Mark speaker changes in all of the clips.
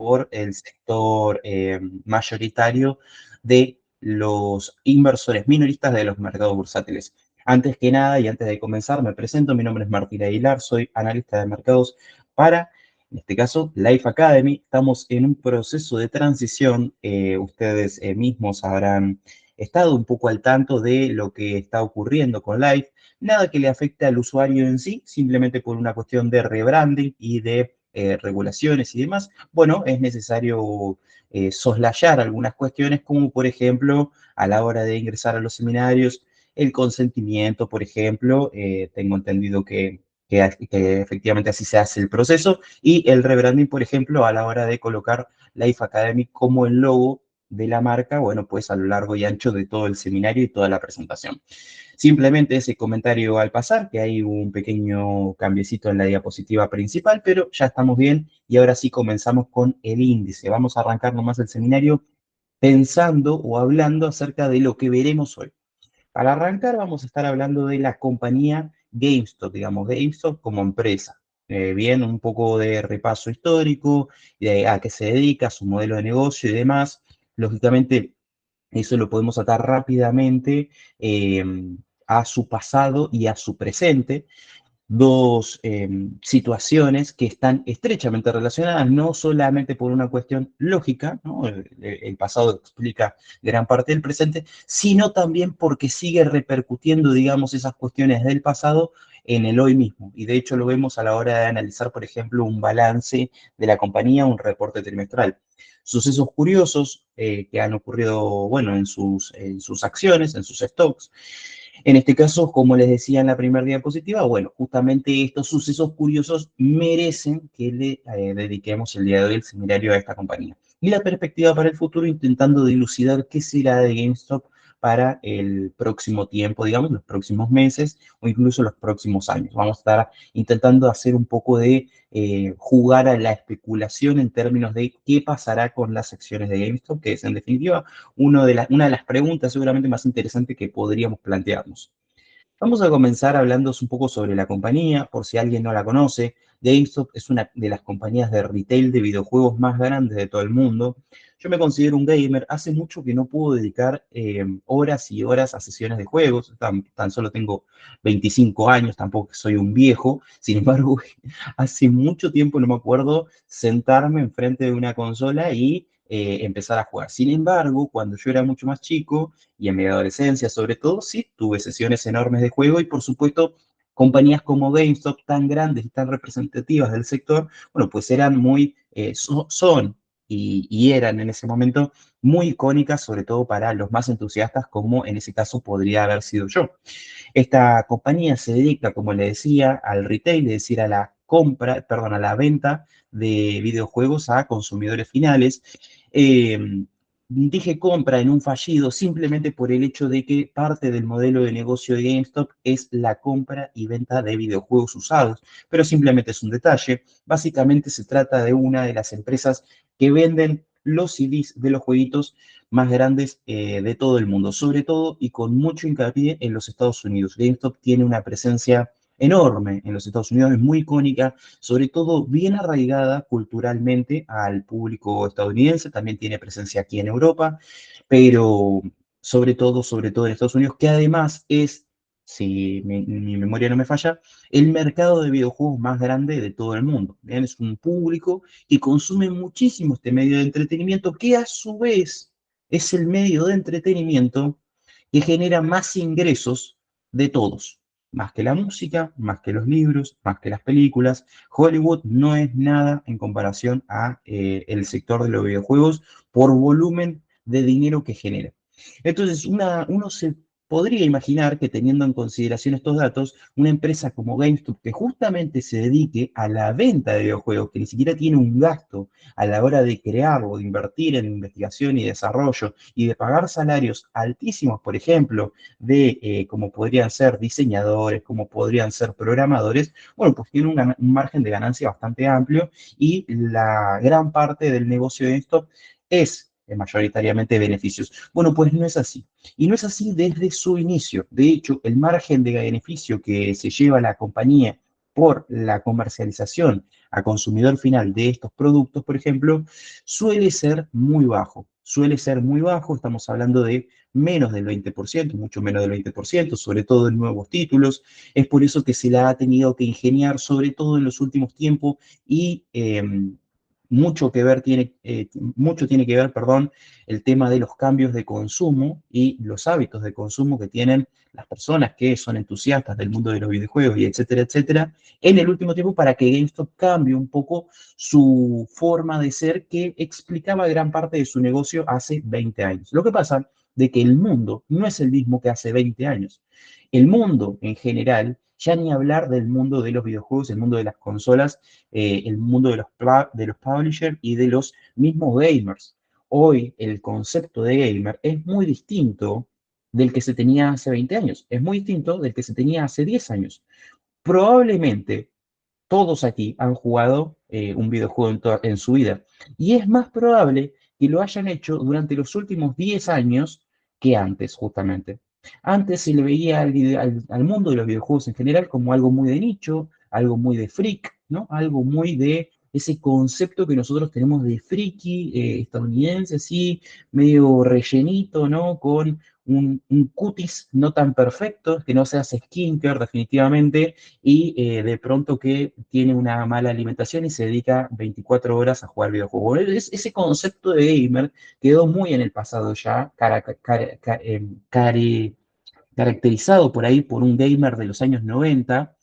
Speaker 1: por el sector mayoritario de los inversores minoristas de los mercados bursátiles. Antes que nada y antes de comenzar, me presento. Mi nombre es Martín Aguilar, soy analista de mercados para, en este caso, Life Academy. Estamos en un proceso de transición. Ustedes mismos habrán estado un poco al tanto de lo que está ocurriendo con Life. Nada que le afecte al usuario en sí, simplemente por una cuestión de rebranding y de regulaciones y demás. Bueno, es necesario soslayar algunas cuestiones, como por ejemplo, a la hora de ingresar a los seminarios, el consentimiento, por ejemplo, tengo entendido que efectivamente así se hace el proceso, y el rebranding, por ejemplo, a la hora de colocar Life Academy como el logo de la marca, bueno, pues a lo largo y ancho de todo el seminario y toda la presentación. Simplemente ese comentario al pasar, que hay un pequeño cambiecito en la diapositiva principal, pero ya estamos bien y ahora sí comenzamos con el índice. Vamos a arrancar nomás el seminario pensando o hablando acerca de lo que veremos hoy. Para arrancar vamos a estar hablando de la compañía GameStop, digamos, GameStop como empresa. Bien, un poco de repaso histórico, de a qué se dedica, su modelo de negocio y demás. Lógicamente, eso lo podemos atar rápidamente eh, a su pasado y a su presente, dos situaciones que están estrechamente relacionadas, no solamente por una cuestión lógica, ¿no? El pasado explica gran parte del presente, sino también porque sigue repercutiendo, digamos, esas cuestiones del pasado en el hoy mismo. Y de hecho lo vemos a la hora de analizar, por ejemplo, un balance de la compañía, un reporte trimestral. Sucesos curiosos que han ocurrido, bueno, en sus acciones, en sus stocks. En este caso, como les decía en la primera diapositiva, bueno, justamente estos sucesos curiosos merecen que le dediquemos el día de hoy el seminario a esta compañía. Y la perspectiva para el futuro, intentando dilucidar qué será de GameStop para el próximo tiempo, digamos, los próximos meses o incluso los próximos años. Vamos a estar intentando hacer un poco de jugar a la especulación en términos de qué pasará con las acciones de GameStop, que es en definitiva una de las preguntas seguramente más interesantes que podríamos plantearnos. Vamos a comenzar hablando un poco sobre la compañía, por si alguien no la conoce. GameStop es una de las compañías de retail de videojuegos más grandes de todo el mundo. Yo me considero un gamer. Hace mucho que no puedo dedicar horas y horas a sesiones de juegos. Tan solo tengo 25 años, tampoco soy un viejo. Sin embargo, hace mucho tiempo no me acuerdo sentarme enfrente de una consola y empezar a jugar. Sin embargo, cuando yo era mucho más chico, y en mi adolescencia sobre todo, sí, tuve sesiones enormes de juego y por supuesto compañías como GameStop tan grandes y tan representativas del sector, bueno, pues eran son y eran en ese momento muy icónicas, sobre todo para los más entusiastas, como en ese caso podría haber sido yo. Esta compañía se dedica, como le decía, al retail, es decir, a la compra, perdón, a la venta de videojuegos a consumidores finales. Eh, Dije compra en un fallido simplemente por el hecho de que parte del modelo de negocio de GameStop es la compra y venta de videojuegos usados, pero simplemente es un detalle. Básicamente se trata de una de las empresas que venden los CDs de los jueguitos más grandes de todo el mundo, sobre todo y con mucho hincapié en los Estados Unidos. GameStop tiene una presencia enorme en los Estados Unidos, es muy icónica, sobre todo bien arraigada culturalmente al público estadounidense, también tiene presencia aquí en Europa, pero sobre todo en Estados Unidos, que además es, si mi memoria no me falla, el mercado de videojuegos más grande de todo el mundo. ¿Bien? Es un público que consume muchísimo este medio de entretenimiento, que a su vez es el medio de entretenimiento que genera más ingresos de todos, más que la música, más que los libros, más que las películas. Hollywood no es nada en comparación a el sector de los videojuegos por volumen de dinero que genera. Entonces, uno se podría imaginar que teniendo en consideración estos datos, una empresa como GameStop que justamente se dedique a la venta de videojuegos, que ni siquiera tiene un gasto a la hora de crearlo, de invertir en investigación y desarrollo y de pagar salarios altísimos, por ejemplo, de como podrían ser diseñadores, como podrían ser programadores, bueno, pues tiene un margen de ganancia bastante amplio y la gran parte del negocio de esto es mayoritariamente beneficios. Bueno, pues no es así. Y no es así desde su inicio. De hecho, el margen de beneficio que se lleva la compañía por la comercialización a consumidor final de estos productos, por ejemplo, suele ser muy bajo. Suele ser muy bajo, estamos hablando de menos del 20%, mucho menos del 20%, sobre todo en nuevos títulos. Es por eso que se la ha tenido que ingeniar, sobre todo en los últimos tiempos, y mucho tiene que ver, perdón, el tema de los cambios de consumo y los hábitos de consumo que tienen las personas que son entusiastas del mundo de los videojuegos y etcétera, etcétera, en el último tiempo para que GameStop cambie un poco su forma de ser que explicaba gran parte de su negocio hace 20 años. Lo que pasa de que el mundo no es el mismo que hace 20 años. El mundo en general, ya ni hablar del mundo de los videojuegos, el mundo de las consolas, el mundo de los publishers y de los mismos gamers. Hoy el concepto de gamer es muy distinto del que se tenía hace 20 años, es muy distinto del que se tenía hace 10 años. Probablemente todos aquí han jugado un videojuego en su vida. Y es más probable que lo hayan hecho durante los últimos 10 años que antes, justamente. Antes se le veía al mundo de los videojuegos en general como algo muy de nicho, algo muy de freak, ¿no? Algo muy de ese concepto que nosotros tenemos de friki estadounidense, así, medio rellenito, ¿no? Con un cutis no tan perfecto, que no se hace skincare definitivamente, y de pronto que tiene una mala alimentación y se dedica 24 horas a jugar videojuegos. Ese concepto de gamer quedó muy en el pasado ya, caracterizado por ahí por un gamer de los años 90.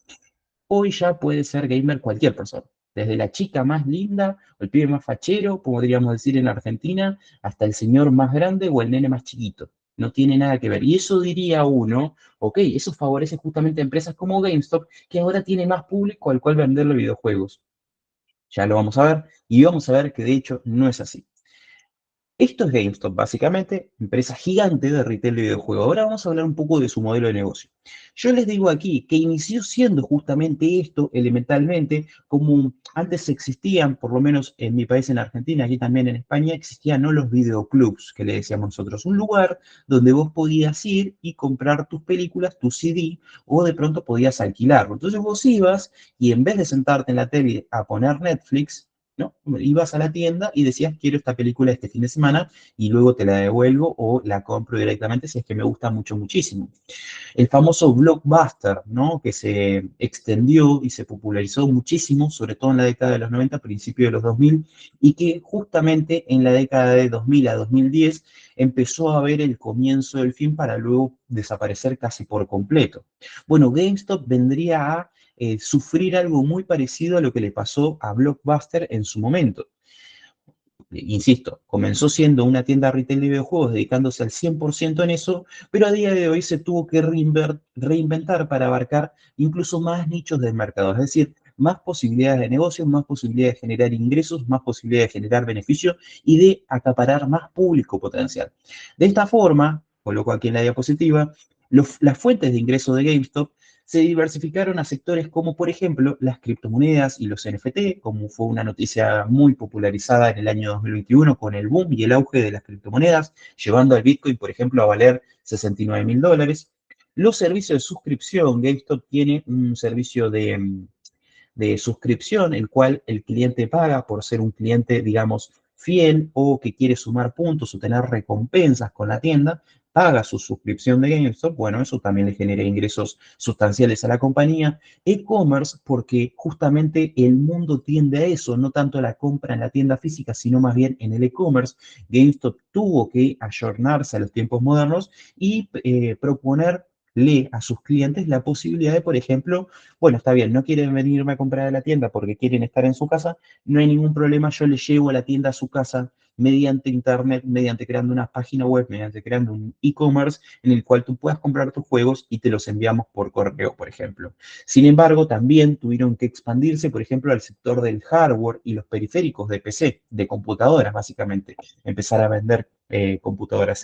Speaker 1: Hoy ya puede ser gamer cualquier persona, desde la chica más linda o el pibe más fachero, podríamos decir en Argentina, hasta el señor más grande o el nene más chiquito. No tiene nada que ver. Y eso diría uno, ok, eso favorece justamente a empresas como GameStop, que ahora tiene más público al cual venderle videojuegos. Ya lo vamos a ver y vamos a ver que de hecho no es así. Esto es GameStop, básicamente, empresa gigante de retail de videojuegos. Ahora vamos a hablar un poco de su modelo de negocio. Yo les digo aquí que inició siendo justamente esto, elementalmente, como antes existían, por lo menos en mi país, en Argentina, aquí también en España, existían no los videoclubs, que le decíamos nosotros, un lugar donde vos podías ir y comprar tus películas, tu CD, o de pronto podías alquilarlo. Entonces vos ibas y en vez de sentarte en la tele a poner Netflix, ¿no? Ibas a la tienda y decías, quiero esta película este fin de semana y luego te la devuelvo o la compro directamente si es que me gusta mucho, muchísimo. El famoso blockbuster, ¿no? Que se extendió y se popularizó muchísimo, sobre todo en la década de los 90, principios de los 2000, y que justamente en la década de 2000 a 2010 empezó a ver el comienzo del fin para luego desaparecer casi por completo. Bueno, GameStop vendría a sufrir algo muy parecido a lo que le pasó a Blockbuster en su momento. Insisto, comenzó siendo una tienda retail de videojuegos dedicándose al 100% en eso, pero a día de hoy se tuvo que reinventar para abarcar incluso más nichos del mercado, es decir, más posibilidades de negocios, más posibilidades de generar ingresos, más posibilidades de generar beneficios y de acaparar más público potencial. De esta forma, coloco aquí en la diapositiva, las fuentes de ingreso de GameStop se diversificaron a sectores como, por ejemplo, las criptomonedas y los NFT, como fue una noticia muy popularizada en el año 2021 con el boom y el auge de las criptomonedas, llevando al Bitcoin, por ejemplo, a valer $69.000. Los servicios de suscripción, GameStop tiene un servicio de suscripción, el cual el cliente paga por ser un cliente, digamos, fiel o que quiere sumar puntos o tener recompensas con la tienda, paga su suscripción de GameStop, bueno, eso también le genera ingresos sustanciales a la compañía. E-commerce, porque justamente el mundo tiende a eso, no tanto a la compra en la tienda física, sino más bien en el e-commerce. GameStop tuvo que ayornarse a los tiempos modernos y proponerle a sus clientes la posibilidad de, por ejemplo, bueno, está bien, no quieren venirme a comprar a la tienda porque quieren estar en su casa, no hay ningún problema, yo les llevo a la tienda a su casa mediante internet, mediante creando una página web, mediante creando un e-commerce en el cual tú puedas comprar tus juegos y te los enviamos por correo, por ejemplo. Sin embargo, también tuvieron que expandirse, por ejemplo, al sector del hardware y los periféricos de PC, de computadoras, básicamente. Empezar a vender computadoras,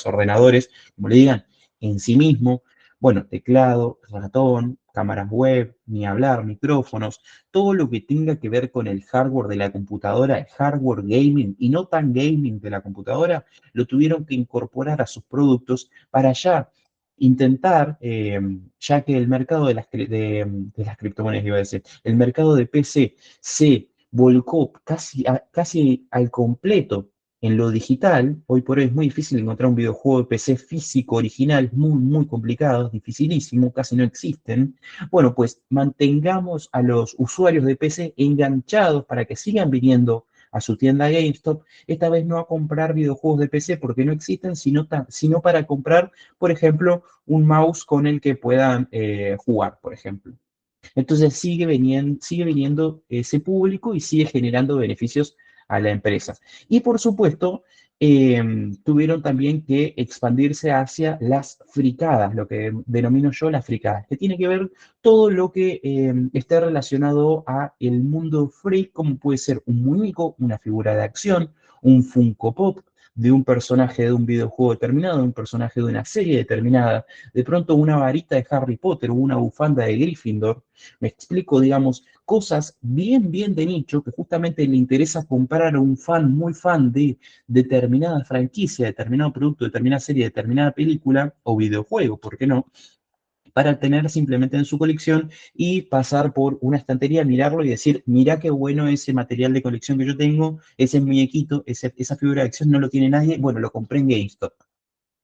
Speaker 1: ordenadores, como le digan, en sí mismo, bueno, teclado, ratón, cámaras web, ni hablar, micrófonos, todo lo que tenga que ver con el hardware de la computadora, el hardware gaming y no tan gaming de la computadora, lo tuvieron que incorporar a sus productos para ya intentar, ya que el mercado de las criptomonedas, iba a decir, el mercado de PC se volcó casi al completo en lo digital. Hoy por hoy es muy difícil encontrar un videojuego de PC físico original, es muy, muy complicado, es dificilísimo, casi no existen. Bueno, pues mantengamos a los usuarios de PC enganchados para que sigan viniendo a su tienda GameStop, esta vez no a comprar videojuegos de PC porque no existen, sino para comprar, por ejemplo, un mouse con el que puedan jugar, por ejemplo. Entonces sigue viniendo ese público y sigue generando beneficios a la empresa. Y por supuesto, tuvieron también que expandirse hacia las fricadas, lo que denomino yo las fricadas, que tiene que ver todo lo que esté relacionado a el mundo freak, como puede ser un muñeco, una figura de acción, un Funko Pop de un personaje de un videojuego determinado, de un personaje de una serie determinada, de pronto una varita de Harry Potter o una bufanda de Gryffindor. Me explico, digamos, cosas bien, bien de nicho que justamente le interesa comprar a un fan muy fan de determinada franquicia, determinado producto, determinada serie, determinada película o videojuego, ¿por qué no? Para tener simplemente en su colección y pasar por una estantería, mirarlo y decir, mira qué bueno ese material de colección que yo tengo, ese muñequito, esa figura de acción no lo tiene nadie, bueno, lo compré en GameStop.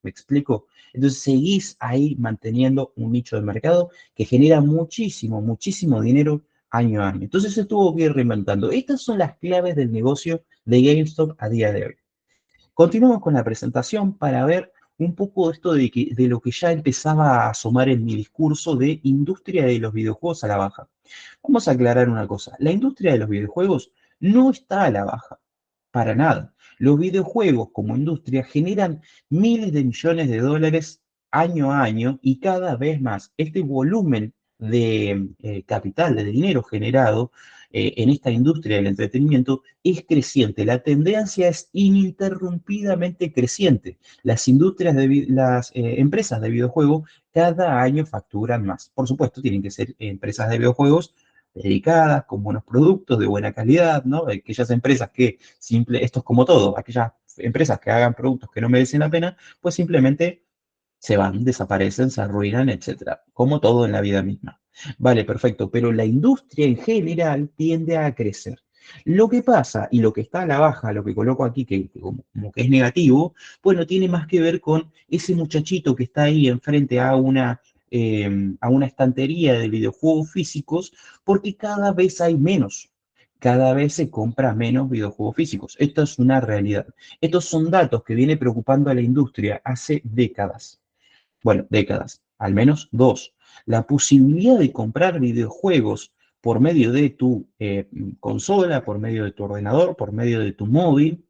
Speaker 1: ¿Me explico? Entonces seguís ahí manteniendo un nicho de mercado que genera muchísimo, muchísimo dinero año a año. Entonces se tuvo que ir reinventando. Estas son las claves del negocio de GameStop a día de hoy. Continuamos con la presentación para ver un poco esto de lo que ya empezaba a asomar en mi discurso de industria de los videojuegos a la baja. Vamos a aclarar una cosa. La industria de los videojuegos no está a la baja, para nada. Los videojuegos como industria generan miles de millones de dólares año a año y cada vez más. Este volumen de capital, de dinero generado en esta industria del entretenimiento es creciente. La tendencia es ininterrumpidamente creciente. Las industrias las empresas de videojuegos cada año facturan más. Por supuesto, tienen que ser empresas de videojuegos dedicadas, con buenos productos, de buena calidad, ¿no? Aquellas empresas que, esto es como todo, aquellas empresas que hagan productos que no merecen la pena, pues simplemente se van, desaparecen, se arruinan, etcétera, como todo en la vida misma. Vale, perfecto, pero la industria en general tiende a crecer. Lo que pasa y lo que está a la baja, lo que coloco aquí que como que es negativo, bueno, tiene más que ver con ese muchachito que está ahí enfrente a una estantería de videojuegos físicos, porque cada vez hay menos. Cada vez se compra menos videojuegos físicos. Esto es una realidad. Estos son datos que viene preocupando a la industria hace décadas. Bueno, décadas, al menos dos. La posibilidad de comprar videojuegos por medio de tu consola, por medio de tu ordenador, por medio de tu móvil,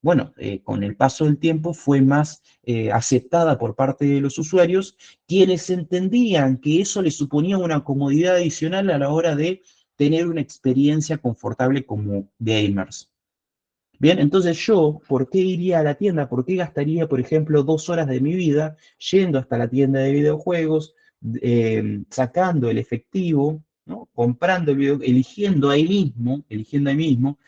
Speaker 1: bueno, con el paso del tiempo fue más aceptada por parte de los usuarios, quienes entendían que eso les suponía una comodidad adicional a la hora de tener una experiencia confortable como gamers. Bien, entonces yo, ¿por qué iría a la tienda? ¿Por qué gastaría, por ejemplo, 2 horas de mi vida yendo hasta la tienda de videojuegos, sacando el efectivo, ¿no? Comprando el video, eligiendo ahí mismo,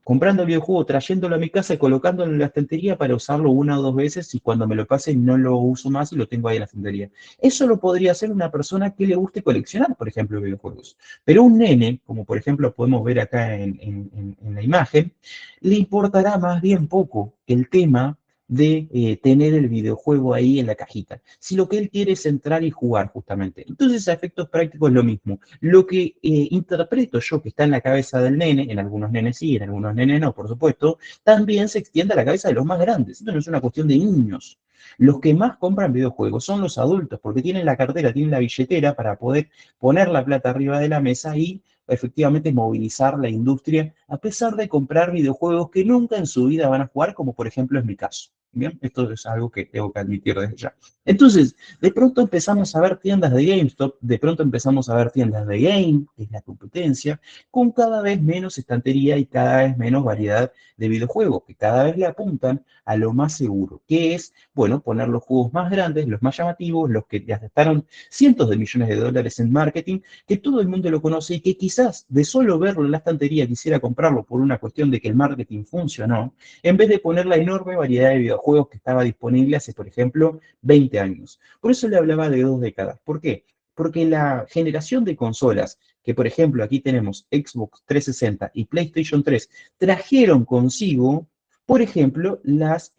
Speaker 1: comprando el videojuego, trayéndolo a mi casa y colocándolo en la estantería para usarlo una o dos veces y cuando me lo pase no lo uso más y lo tengo ahí en la estantería? Eso lo podría hacer una persona que le guste coleccionar, por ejemplo, videojuegos. Pero un nene, como por ejemplo podemos ver acá en la imagen, le importará más bien poco el tema de tener el videojuego ahí en la cajita. Si lo que él quiere es entrar y jugar justamente. Entonces a efectos prácticos es lo mismo. Lo que interpreto yo que está en la cabeza del nene, en algunos nenes sí, en algunos nenes no, por supuesto, también se extiende a la cabeza de los más grandes. Esto no es una cuestión de niños. Los que más compran videojuegos son los adultos, porque tienen la cartera, tienen la billetera para poder poner la plata arriba de la mesa y efectivamente movilizar la industria, a pesar de comprar videojuegos que nunca en su vida van a jugar, como por ejemplo es mi caso. Bien, esto es algo que tengo que admitir desde ya. Entonces, de pronto empezamos a ver tiendas de GameStop, de pronto empezamos a ver tiendas de Game, que es la competencia, con cada vez menos estantería y cada vez menos variedad de videojuegos, que cada vez le apuntan a lo más seguro, que es, bueno, poner los juegos más grandes, los más llamativos, los que gastaron cientos de millones de dólares en marketing, que todo el mundo lo conoce y que quizás de solo verlo en la estantería quisiera comprarlo por una cuestión de que el marketing funcionó, en vez de poner la enorme variedad de videojuegos videojuegos que estaba disponible hace, por ejemplo, 20 años. Por eso le hablaba de 2 décadas. ¿Por qué? Porque la generación de consolas, que por ejemplo aquí tenemos Xbox 360 y PlayStation 3, trajeron consigo, por ejemplo, las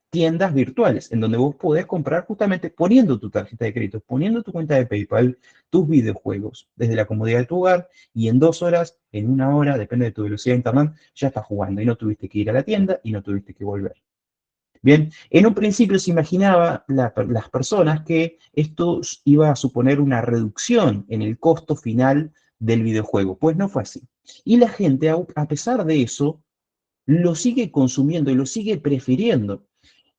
Speaker 1: tiendas virtuales, en donde vos podés comprar justamente poniendo tu tarjeta de crédito, poniendo tu cuenta de PayPal, tus videojuegos, desde la comodidad de tu hogar, y en 2 horas, en 1 hora, depende de tu velocidad de internet, ya estás jugando y no tuviste que ir a la tienda y no tuviste que volver. Bien, en un principio se imaginaba las personas que esto iba a suponer una reducción en el costo final del videojuego, pues no fue así. Y la gente, a pesar de eso, lo sigue consumiendo y lo sigue prefiriendo.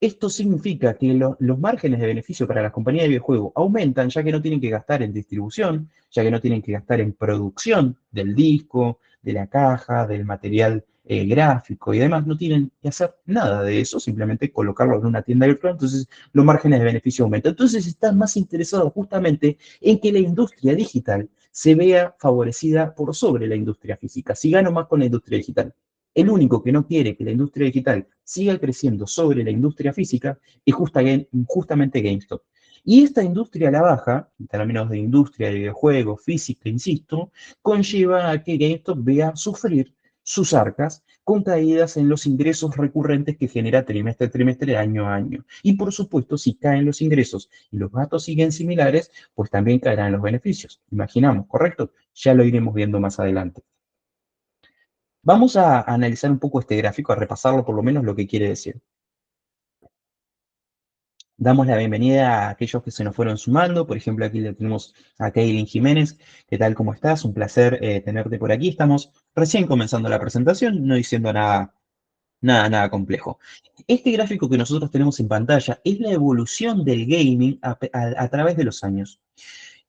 Speaker 1: Esto significa que los márgenes de beneficio para las compañías de videojuegos aumentan, ya que no tienen que gastar en distribución, ya que no tienen que gastar en producción del disco, de la caja, del material gráfico y demás. No tienen que hacer nada de eso, simplemente colocarlo en una tienda virtual. Entonces, los márgenes de beneficio aumentan. Entonces, están más interesados justamente en que la industria digital se vea favorecida por sobre la industria física. Si gano más con la industria digital, el único que no quiere que la industria digital siga creciendo sobre la industria física es justamente GameStop. Y esta industria a la baja, en términos de industria de videojuegos, física, insisto, conlleva a que GameStop vea sufrir sus arcas con caídas en los ingresos recurrentes que genera trimestre a trimestre, año a año. Y por supuesto, si caen los ingresos y los gastos siguen similares, pues también caerán los beneficios. Imaginamos, ¿correcto? Ya lo iremos viendo más adelante. Vamos a analizar un poco este gráfico, a repasarlo por lo menos lo que quiere decir. Damos la bienvenida a aquellos que se nos fueron sumando. Por ejemplo, aquí le tenemos a Kaylin Jiménez. ¿Qué tal? ¿Cómo estás? Un placer tenerte por aquí. Estamos recién comenzando la presentación, no diciendo nada complejo. Este gráfico que nosotros tenemos en pantalla es la evolución del gaming a través de los años.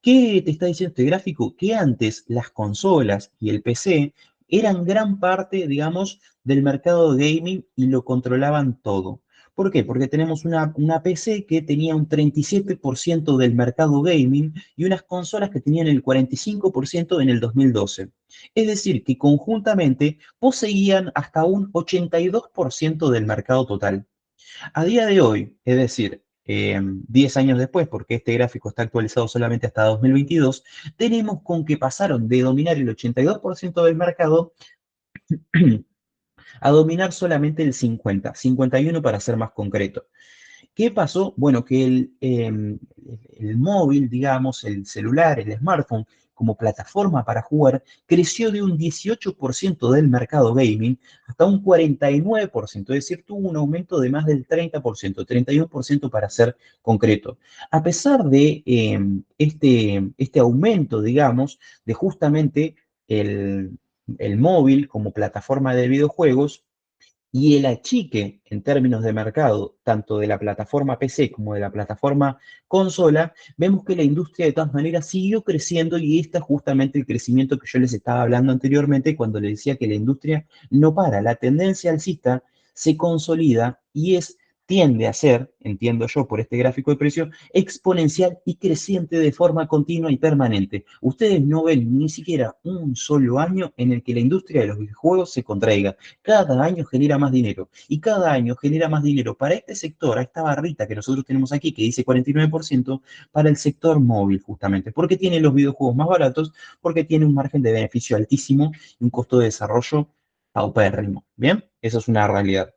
Speaker 1: ¿Qué te está diciendo este gráfico? Que antes las consolas y el PC eran gran parte, digamos, del mercado de gaming y lo controlaban todo. ¿Por qué? Porque tenemos una PC que tenía un 37% del mercado gaming y unas consolas que tenían el 45% en el 2012. Es decir, que conjuntamente poseían hasta un 82% del mercado total. A día de hoy, es decir, 10 años después, porque este gráfico está actualizado solamente hasta 2022, tenemos con que pasaron de dominar el 82% del mercado a dominar solamente el 51 para ser más concreto. ¿Qué pasó? Bueno, que el móvil, digamos, el celular, el smartphone, como plataforma para jugar, creció de un 18% del mercado gaming hasta un 49%, es decir, tuvo un aumento de más del 30%, 31% para ser concreto. A pesar de este aumento, digamos, de justamente el, el móvil como plataforma de videojuegos, y el achique en términos de mercado, tanto de la plataforma PC como de la plataforma consola, vemos que la industria de todas maneras siguió creciendo y este es justamente el crecimiento que yo les estaba hablando anteriormente cuando les decía que la industria no para, la tendencia alcista se consolida y tiende a ser, entiendo yo por este gráfico de precios, exponencial y creciente de forma continua y permanente. Ustedes no ven ni siquiera un solo año en el que la industria de los videojuegos se contraiga. Cada año genera más dinero y cada año genera más dinero para este sector, a esta barrita que nosotros tenemos aquí que dice 49%, para el sector móvil justamente, porque tiene los videojuegos más baratos, porque tiene un margen de beneficio altísimo y un costo de desarrollo paupérrimo. Bien, eso es una realidad.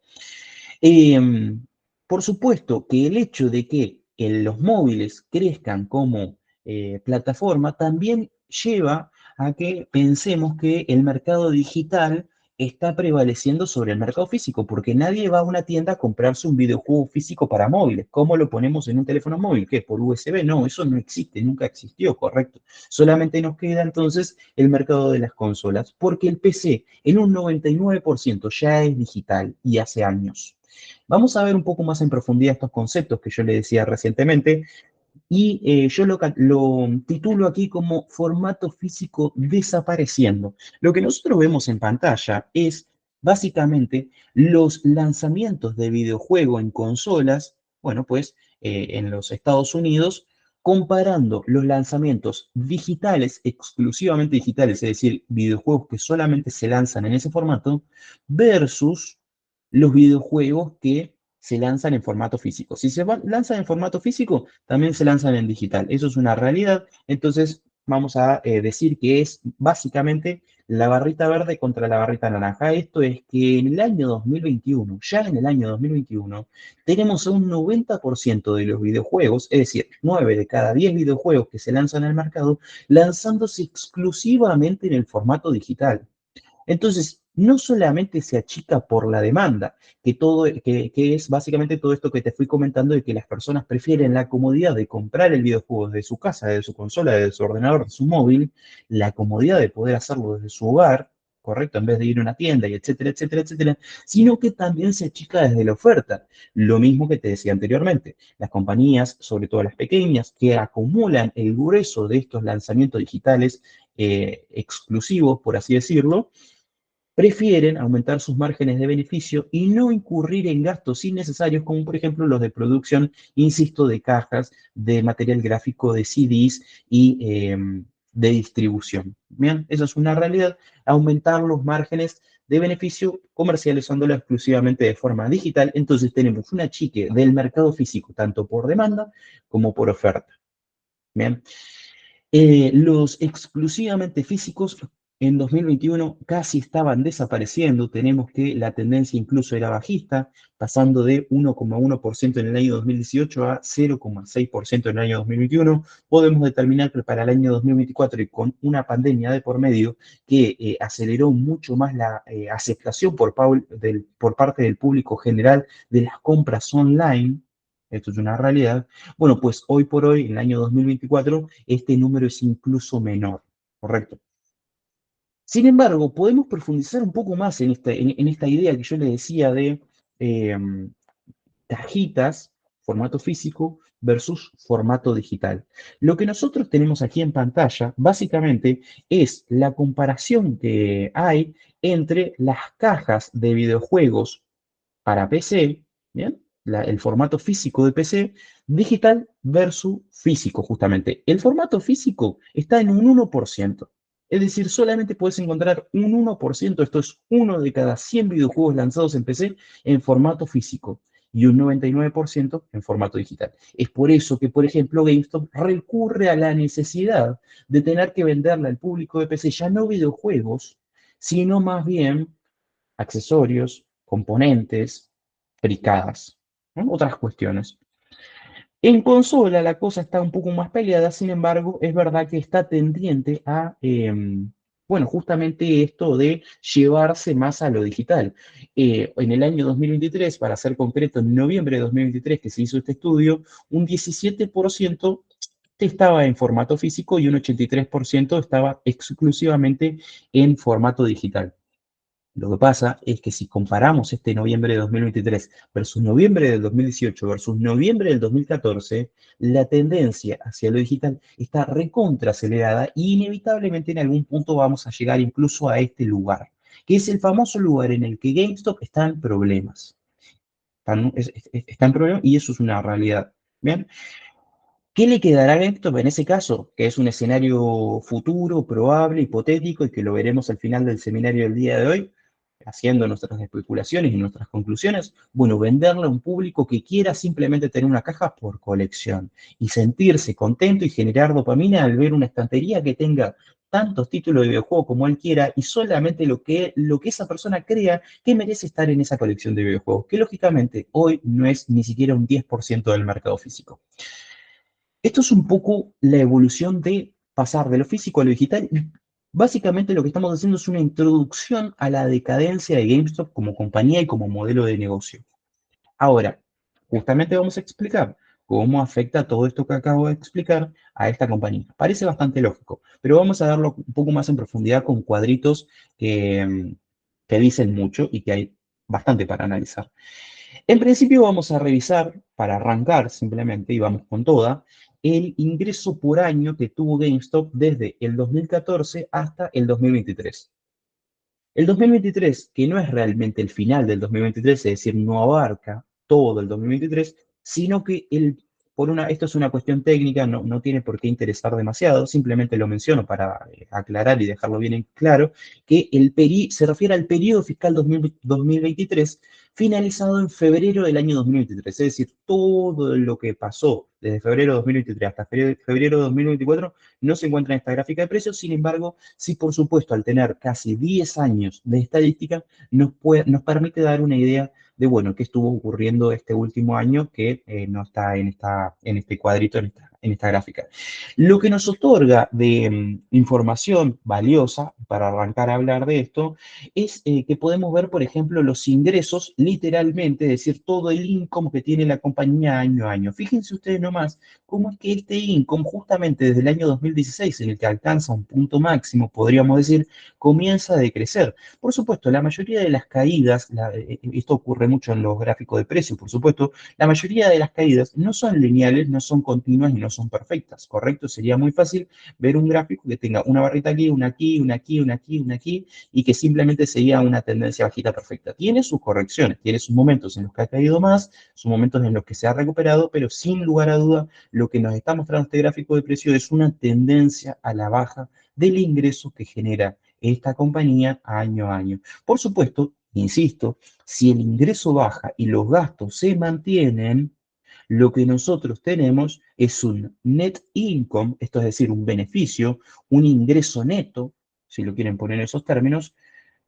Speaker 1: Eh, por supuesto que el hecho de que los móviles crezcan como plataforma también lleva a que pensemos que el mercado digital está prevaleciendo sobre el mercado físico, porque nadie va a una tienda a comprarse un videojuego físico para móviles. ¿Cómo lo ponemos en un teléfono móvil? ¿Qué? ¿Por USB? No, eso no existe, nunca existió, correcto. Solamente nos queda entonces el mercado de las consolas, porque el PC en un 99% ya es digital y hace años. Vamos a ver un poco más en profundidad estos conceptos que yo le decía recientemente y yo lo titulo aquí como formato físico desapareciendo. Lo que nosotros vemos en pantalla es básicamente los lanzamientos de videojuego en consolas, bueno, pues en los Estados Unidos, comparando los lanzamientos digitales, exclusivamente digitales, es decir, videojuegos que solamente se lanzan en ese formato, versus los videojuegos que se lanzan en formato físico. Si lanzan en formato físico, también se lanzan en digital. Eso es una realidad. Entonces, vamos a decir que es básicamente la barrita verde contra la barrita naranja. Esto es que en el año 2021, ya en el año 2021, tenemos un 90% de los videojuegos, es decir, 9 de cada 10 videojuegos que se lanzan al mercado, lanzándose exclusivamente en el formato digital. Entonces, no solamente se achica por la demanda, que es básicamente todo esto que te fui comentando de que las personas prefieren la comodidad de comprar el videojuego desde su casa, desde su consola, desde su ordenador, de su móvil, la comodidad de poder hacerlo desde su hogar, ¿correcto? En vez de ir a una tienda y etcétera, etcétera, etcétera, sino que también se achica desde la oferta. Lo mismo que te decía anteriormente, las compañías, sobre todo las pequeñas, que acumulan el grueso de estos lanzamientos digitales exclusivos, por así decirlo, prefieren aumentar sus márgenes de beneficio y no incurrir en gastos innecesarios, como por ejemplo los de producción, insisto, de cajas, de material gráfico, de CDs y de distribución. Bien, esa es una realidad, aumentar los márgenes de beneficio comercializándolo exclusivamente de forma digital. Entonces tenemos una chique del mercado físico, tanto por demanda como por oferta. Bien. Los exclusivamente físicos en 2021 casi estaban desapareciendo. Tenemos que la tendencia incluso era bajista, pasando de 1,1% en el año 2018 a 0,6% en el año 2021. Podemos determinar que para el año 2024 y con una pandemia de por medio que aceleró mucho más la aceptación por parte del público general de las compras online, esto es una realidad. Bueno, pues hoy por hoy, en el año 2024, este número es incluso menor, ¿correcto? Sin embargo, podemos profundizar un poco más en esta idea que yo le decía de eh, cajitas, formato físico versus formato digital. Lo que nosotros tenemos aquí en pantalla, básicamente, es la comparación que hay entre las cajas de videojuegos para PC, ¿bien? El formato físico de PC, digital versus físico, justamente. El formato físico está en un 1%. Es decir, solamente puedes encontrar un 1%, esto es uno de cada 100 videojuegos lanzados en PC en formato físico y un 99% en formato digital. Es por eso que, por ejemplo, GameStop recurre a la necesidad de tener que venderle al público de PC ya no videojuegos, sino más bien accesorios, componentes, fricadas, ¿no? Otras cuestiones. En consola la cosa está un poco más peleada, sin embargo, es verdad que está tendiente a, bueno, justamente esto de llevarse más a lo digital. En el año 2023, para ser concreto, en noviembre de 2023 que se hizo este estudio, un 17% estaba en formato físico y un 83% estaba exclusivamente en formato digital. Lo que pasa es que si comparamos este noviembre de 2023 versus noviembre del 2018 versus noviembre del 2014, la tendencia hacia lo digital está recontra acelerada y inevitablemente en algún punto vamos a llegar incluso a este lugar, que es el famoso lugar en el que GameStop está en problemas. Está en problemas y eso es una realidad. Bien, ¿qué le quedará a GameStop en ese caso? Que es un escenario futuro, probable, hipotético y que lo veremos al final del seminario del día de hoy, haciendo nuestras especulaciones y nuestras conclusiones. Bueno, venderle a un público que quiera simplemente tener una caja por colección y sentirse contento y generar dopamina al ver una estantería que tenga tantos títulos de videojuego como él quiera y solamente lo que esa persona crea que merece estar en esa colección de videojuegos, que lógicamente hoy no es ni siquiera un 10% del mercado físico. Esto es un poco la evolución de pasar de lo físico a lo digital. Básicamente lo que estamos haciendo es una introducción a la decadencia de GameStop como compañía y como modelo de negocio. Ahora, justamente vamos a explicar cómo afecta todo esto que acabo de explicar a esta compañía. Parece bastante lógico, pero vamos a darlo un poco más en profundidad con cuadritos que dicen mucho y que hay bastante para analizar. En principio vamos a revisar, para arrancar simplemente, y vamos con toda, el ingreso por año que tuvo GameStop desde el 2014 hasta el 2023. El 2023, que no es realmente el final del 2023, es decir, no abarca todo el 2023, sino que esto es una cuestión técnica, no tiene por qué interesar demasiado, simplemente lo menciono para aclarar y dejarlo bien en claro, que se refiere al periodo fiscal 2023 finalizado en febrero del año 2023, es decir, todo lo que pasó desde febrero de 2023 hasta febrero de 2024 no se encuentra en esta gráfica de precios. Sin embargo, sí, por supuesto, al tener casi 10 años de estadística, nos permite dar una idea de, bueno, qué estuvo ocurriendo este último año que no está en este cuadrito, en esta gráfica. Lo que nos otorga de información valiosa para arrancar a hablar de esto es que podemos ver, por ejemplo, los ingresos literalmente, es decir, todo el income que tiene la compañía año a año. Fíjense ustedes nomás cómo es que este income, justamente desde el año 2016, en el que alcanza un punto máximo, podríamos decir, comienza a decrecer. Por supuesto, la mayoría de las caídas, esto ocurre mucho en los gráficos de precios, por supuesto, la mayoría de las caídas no son lineales, no son continuas y no son perfectas, ¿correcto? Sería muy fácil ver un gráfico que tenga una barrita aquí, una aquí, una aquí, una aquí, una aquí, y que simplemente seguía una tendencia bajita perfecta. Tiene sus correcciones, tiene sus momentos en los que ha caído más, sus momentos en los que se ha recuperado, pero sin lugar a duda, lo que nos está mostrando este gráfico de precio es una tendencia a la baja del ingreso que genera esta compañía año a año. Por supuesto, insisto, si el ingreso baja y los gastos se mantienen, lo que nosotros tenemos es un net income, esto es decir, un beneficio, un ingreso neto, si lo quieren poner en esos términos,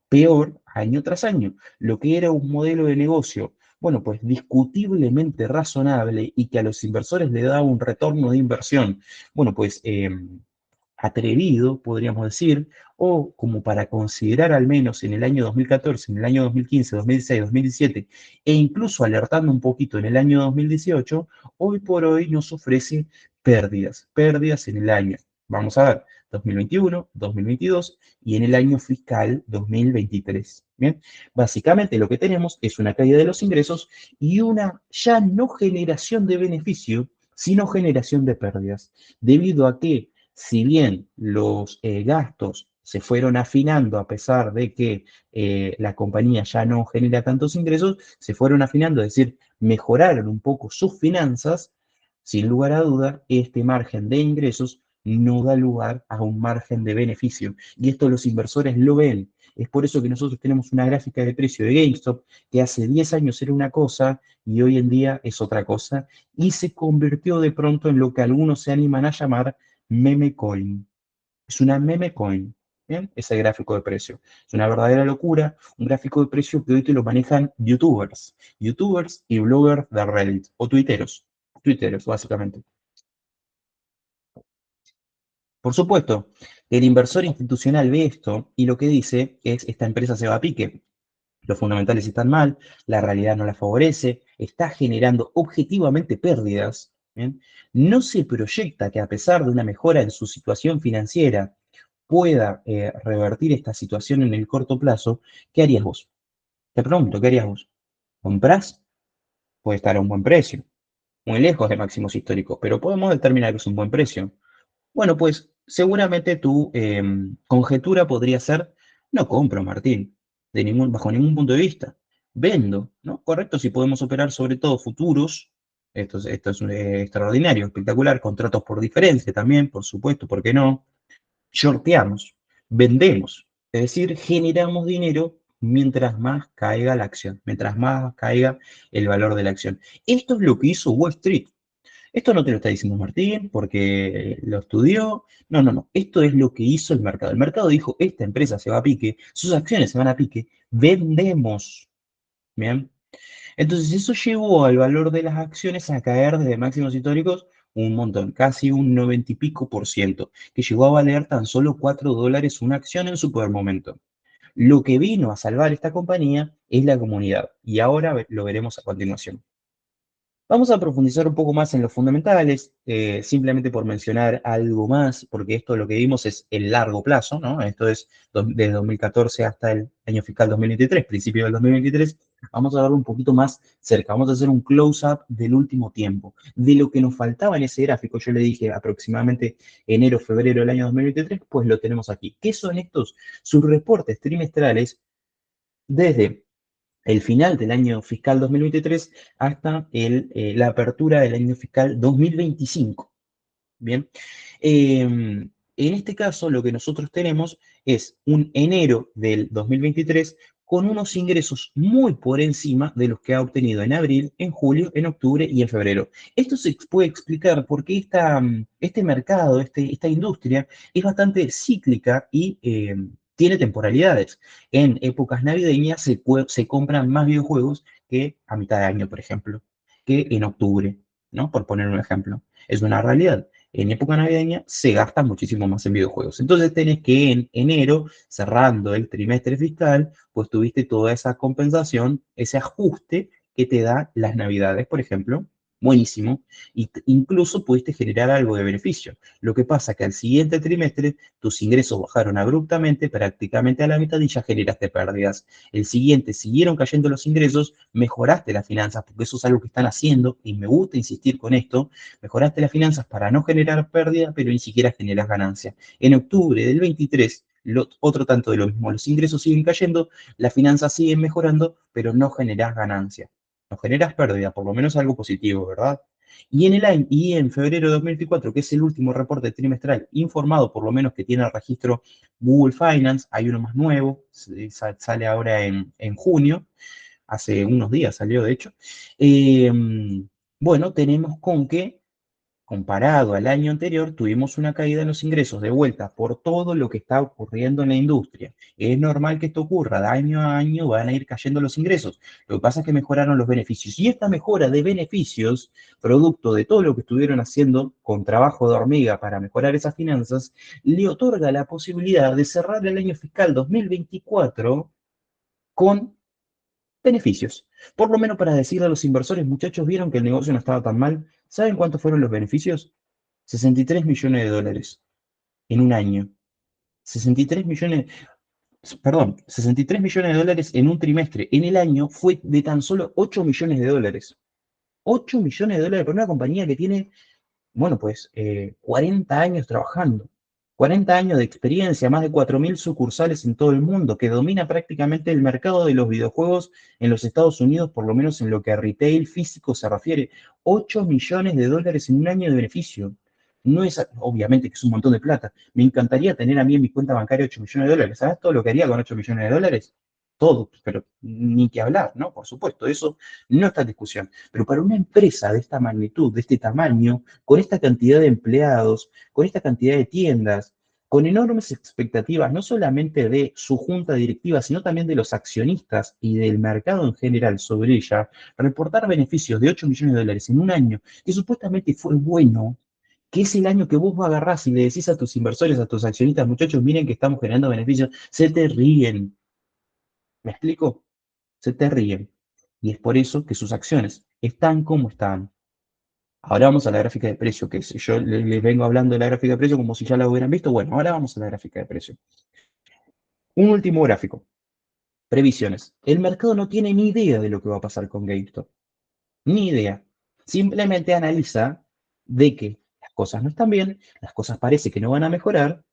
Speaker 1: peor año tras año. Lo que era un modelo de negocio, bueno, pues discutiblemente razonable y que a los inversores le daba un retorno de inversión, bueno, pues atrevido, podríamos decir, o como para considerar al menos en el año 2014, en el año 2015, 2016, 2017, e incluso alertando un poquito en el año 2018, hoy por hoy nos ofrece pérdidas en el año. Vamos a ver, 2021, 2022 y en el año fiscal 2023. Bien, básicamente lo que tenemos es una caída de los ingresos y una ya no generación de beneficio, sino generación de pérdidas, debido a que si bien los gastos se fueron afinando a pesar de que la compañía ya no genera tantos ingresos, se fueron afinando, es decir, mejoraron un poco sus finanzas, sin lugar a duda, este margen de ingresos no da lugar a un margen de beneficio. Y esto los inversores lo ven. Es por eso que nosotros tenemos una gráfica de precio de GameStop que hace 10 años era una cosa y hoy en día es otra cosa y se convirtió de pronto en lo que algunos se animan a llamar meme coin. Es una meme coin, ¿bien? Ese gráfico de precio. Es una verdadera locura, un gráfico de precio que hoy te lo manejan youtubers y bloggers de Reddit, o tuiteros básicamente. Por supuesto, el inversor institucional ve esto y lo que dice es, esta empresa se va a pique, los fundamentales están mal, la realidad no la favorece, está generando objetivamente pérdidas, ¿bien? No se proyecta que a pesar de una mejora en su situación financiera pueda revertir esta situación en el corto plazo. ¿Qué harías vos? Te pregunto, ¿qué harías vos? ¿Comprás? Puede estar a un buen precio, muy lejos de máximos históricos, pero podemos determinar que es un buen precio. Bueno, pues seguramente tu conjetura podría ser, no compro, Martín, bajo ningún punto de vista. Vendo, ¿no? Correcto, si podemos operar sobre todo futuros, esto es extraordinario, espectacular, contratos por diferencia también, por supuesto, ¿por qué no? Shorteamos, vendemos, es decir, generamos dinero mientras más caiga la acción, mientras más caiga el valor de la acción. Esto es lo que hizo Wall Street. Esto no te lo está diciendo Martín porque lo estudió. No, no, no. Esto es lo que hizo el mercado. El mercado dijo, esta empresa se va a pique, sus acciones se van a pique, vendemos. Bien. Entonces eso llevó al valor de las acciones a caer desde máximos históricos un montón, casi un 90 y pico por ciento, que llegó a valer tan solo $4 una acción en su peor momento. Lo que vino a salvar esta compañía es la comunidad, y ahora lo veremos a continuación. Vamos a profundizar un poco más en los fundamentales, simplemente por mencionar algo más, porque esto lo que vimos es el largo plazo, ¿no? Esto es desde 2014 hasta el año fiscal 2023, principio del 2023. Vamos a ver un poquito más cerca, vamos a hacer un close-up del último tiempo, de lo que nos faltaba en ese gráfico. Yo le dije aproximadamente enero, febrero del año 2023, pues lo tenemos aquí. ¿Qué son estos? Sus reportes trimestrales desde el final del año fiscal 2023 hasta la apertura del año fiscal 2025. Bien. En este caso, lo que nosotros tenemos es un enero del 2023 con unos ingresos muy por encima de los que ha obtenido en abril, en julio, en octubre y en febrero. Esto se puede explicar porque este mercado, esta industria, es bastante cíclica y tiene temporalidades. En épocas navideñas se compran más videojuegos que a mitad de año, por ejemplo, que en octubre, ¿no? Por poner un ejemplo. Es una realidad. En época navideña se gasta muchísimo más en videojuegos. Entonces tenés que en enero, cerrando el trimestre fiscal, pues tuviste toda esa compensación, ese ajuste que te da las navidades, por ejemplo. Buenísimo. Y incluso pudiste generar algo de beneficio. Lo que pasa que al siguiente trimestre tus ingresos bajaron abruptamente, prácticamente a la mitad y ya generaste pérdidas. El siguiente siguieron cayendo los ingresos, mejoraste las finanzas, porque eso es algo que están haciendo y me gusta insistir con esto. Mejoraste las finanzas para no generar pérdida, pero ni siquiera generas ganancia. En octubre del 23, otro tanto de lo mismo, los ingresos siguen cayendo, las finanzas siguen mejorando, pero no generas ganancia. No generas pérdida, por lo menos algo positivo, ¿verdad? Y en febrero de 2024, que es el último reporte trimestral informado, por lo menos que tiene el registro Google Finance, hay uno más nuevo, sale ahora en junio, hace unos días salió de hecho. Eh, bueno, tenemos con que comparado al año anterior, tuvimos una caída en los ingresos de vuelta por todo lo que está ocurriendo en la industria. Es normal que esto ocurra, de año a año van a ir cayendo los ingresos. Lo que pasa es que mejoraron los beneficios. Y esta mejora de beneficios, producto de todo lo que estuvieron haciendo con trabajo de hormiga para mejorar esas finanzas, le otorga la posibilidad de cerrar el año fiscal 2024 con beneficios. Por lo menos para decirle a los inversores, muchachos, vieron que el negocio no estaba tan mal. ¿Saben cuántos fueron los beneficios? 63 millones de dólares en un año. 63 millones, perdón, 63 millones de dólares en un trimestre. En el año fue de tan solo 8 millones de dólares. 8 millones de dólares para una compañía que tiene, bueno, pues 40 años trabajando. 40 años de experiencia, más de 4.000 sucursales en todo el mundo, que domina prácticamente el mercado de los videojuegos en los Estados Unidos, por lo menos en lo que a retail físico se refiere. 8 millones de dólares en un año de beneficio. No es, obviamente que es un montón de plata. Me encantaría tener a mí en mi cuenta bancaria 8 millones de dólares. ¿Sabes todo lo que haría con 8 millones de dólares? Todo, pero ni que hablar, ¿no? Por supuesto, eso no está en discusión. Pero para una empresa de esta magnitud, de este tamaño, con esta cantidad de empleados, con esta cantidad de tiendas, con enormes expectativas, no solamente de su junta directiva, sino también de los accionistas y del mercado en general sobre ella, reportar beneficios de 8 millones de dólares en un año, que supuestamente fue bueno, que es el año que vos agarrás y le decís a tus inversores, a tus accionistas, muchachos, miren que estamos generando beneficios, se te ríen. ¿Me explico? Se te ríen. Y es por eso que sus acciones están como están. Ahora vamos a la gráfica de precio, que si yo les vengo hablando de la gráfica de precio como si ya la hubieran visto. Bueno, ahora vamos a la gráfica de precio. Un último gráfico. Previsiones. El mercado no tiene ni idea de lo que va a pasar con GameStop. Ni idea. Simplemente analiza de que las cosas no están bien, las cosas parece que no van a mejorar,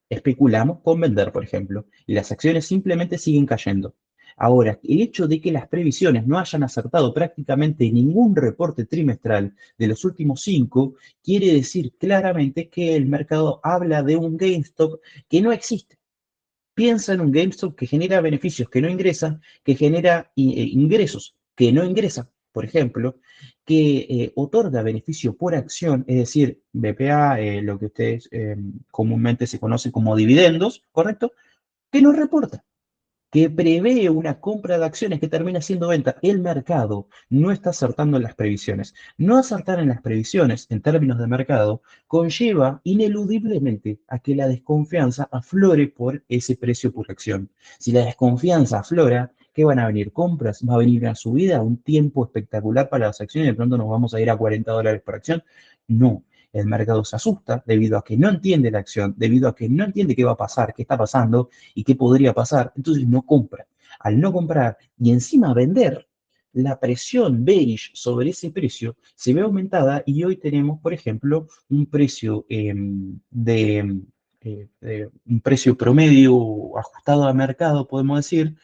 Speaker 1: especulamos con vender, por ejemplo, y las acciones simplemente siguen cayendo. Ahora, el hecho de que las previsiones no hayan acertado prácticamente ningún reporte trimestral de los últimos 5, quiere decir claramente que el mercado habla de un GameStop que no existe. Piensa en un GameStop que genera beneficios que no ingresan, que genera ingresos que no ingresan, por ejemplo, que otorga beneficio por acción, es decir, BPA, lo que ustedes comúnmente se conoce como dividendos, ¿correcto? Que no reporta, que prevé una compra de acciones que termina siendo venta. El mercado no está acertando en las previsiones. No acertar en las previsiones en términos de mercado conlleva ineludiblemente a que la desconfianza aflore por ese precio por acción. Si la desconfianza aflora, ¿qué van a venir? Compras, va a venir una subida, un tiempo espectacular para las acciones, de pronto nos vamos a ir a 40 dólares por acción. No, el mercado se asusta debido a que no entiende la acción, debido a que no entiende qué va a pasar, qué está pasando y qué podría pasar, entonces no compra. Al no comprar y encima vender, la presión bearish sobre ese precio se ve aumentada y hoy tenemos, por ejemplo, un precio de un precio promedio ajustado a mercado, podemos decir,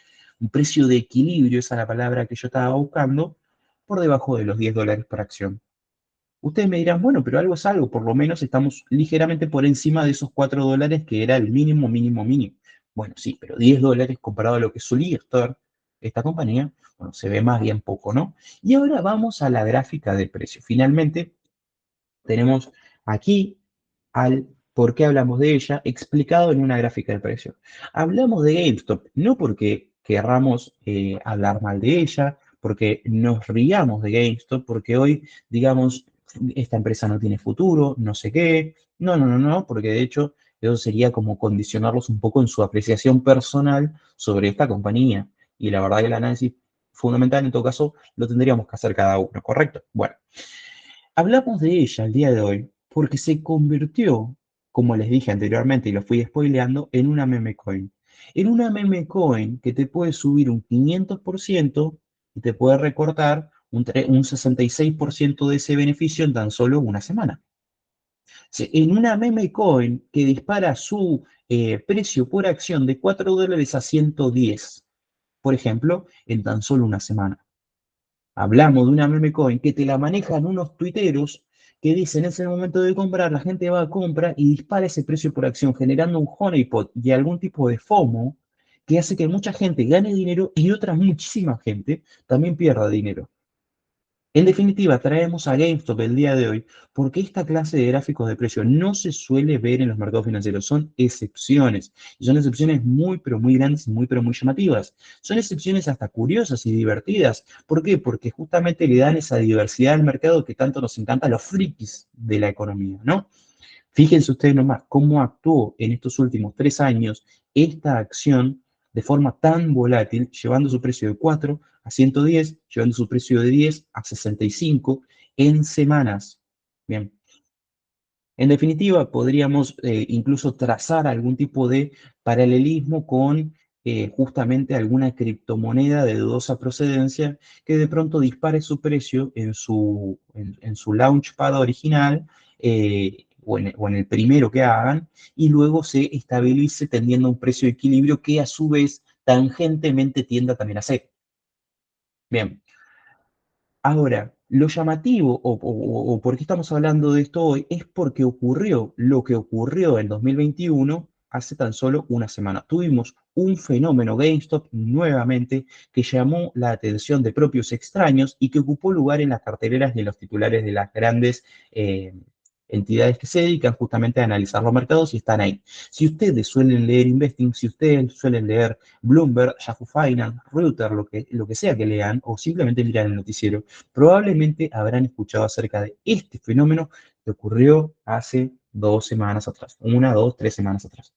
Speaker 1: un precio de equilibrio, esa es la palabra que yo estaba buscando, por debajo de los $10 por acción. Ustedes me dirán, bueno, pero algo es algo, por lo menos estamos ligeramente por encima de esos $4 que era el mínimo, mínimo, mínimo. Bueno, sí, pero $10 comparado a lo que solía estar esta compañía, bueno, se ve más bien poco, ¿no? Y ahora vamos a la gráfica del precio. Finalmente, tenemos aquí al por qué hablamos de ella explicado en una gráfica de precio. Hablamos de GameStop no porque querramos hablar mal de ella, porque nos riamos de GameStop, porque hoy, digamos, esta empresa no tiene futuro, no sé qué. No, no, no, no, porque de hecho eso sería como condicionarlos un poco en su apreciación personal sobre esta compañía. Y la verdad que el análisis fundamental en todo caso lo tendríamos que hacer cada uno, ¿correcto? Bueno. Hablamos de ella el día de hoy porque se convirtió, como les dije anteriormente y lo fui spoileando, en una meme coin. En una meme coin que te puede subir un 500% y te puede recortar un 66% de ese beneficio en tan solo una semana. En una meme coin que dispara su precio por acción de $4 a 110, por ejemplo, en tan solo una semana. Hablamos de una meme coin que te la manejan unos tuiteros que dicen es el momento de comprar, la gente va a comprar y dispara ese precio por acción, generando un honeypot y algún tipo de FOMO que hace que mucha gente gane dinero y otra muchísima gente también pierda dinero. En definitiva, traemos a GameStop el día de hoy porque esta clase de gráficos de precio no se suele ver en los mercados financieros, son excepciones. Y son excepciones muy, pero muy grandes y muy, pero muy llamativas. Son excepciones hasta curiosas y divertidas. ¿Por qué? Porque justamente le dan esa diversidad al mercado que tanto nos encanta a los frikis de la economía, ¿no? Fíjense ustedes nomás cómo actuó en estos últimos 3 años esta acción de forma tan volátil, llevando su precio de 4 a 110, llevando su precio de 10 a 65 en semanas. Bien, en definitiva, podríamos incluso trazar algún tipo de paralelismo con justamente alguna criptomoneda de dudosa procedencia que de pronto dispare su precio en su launchpad original o en el primero que hagan y luego se estabilice tendiendo a un precio de equilibrio que a su vez tangentemente tienda también a ser. Bien, ahora, lo llamativo, o por qué estamos hablando de esto hoy, es porque ocurrió lo que ocurrió en 2021 hace tan solo una semana. Tuvimos un fenómeno GameStop nuevamente que llamó la atención de propios extraños y que ocupó lugar en las carteleras y en los titulares de las grandes entidades que se dedican justamente a analizar los mercados y están ahí. Si ustedes suelen leer Investing, si ustedes suelen leer Bloomberg, Yahoo Finance, Reuters, lo que sea que lean, o simplemente miran el noticiero, probablemente habrán escuchado acerca de este fenómeno que ocurrió hace 2 semanas atrás, 1, 2, 3 semanas atrás.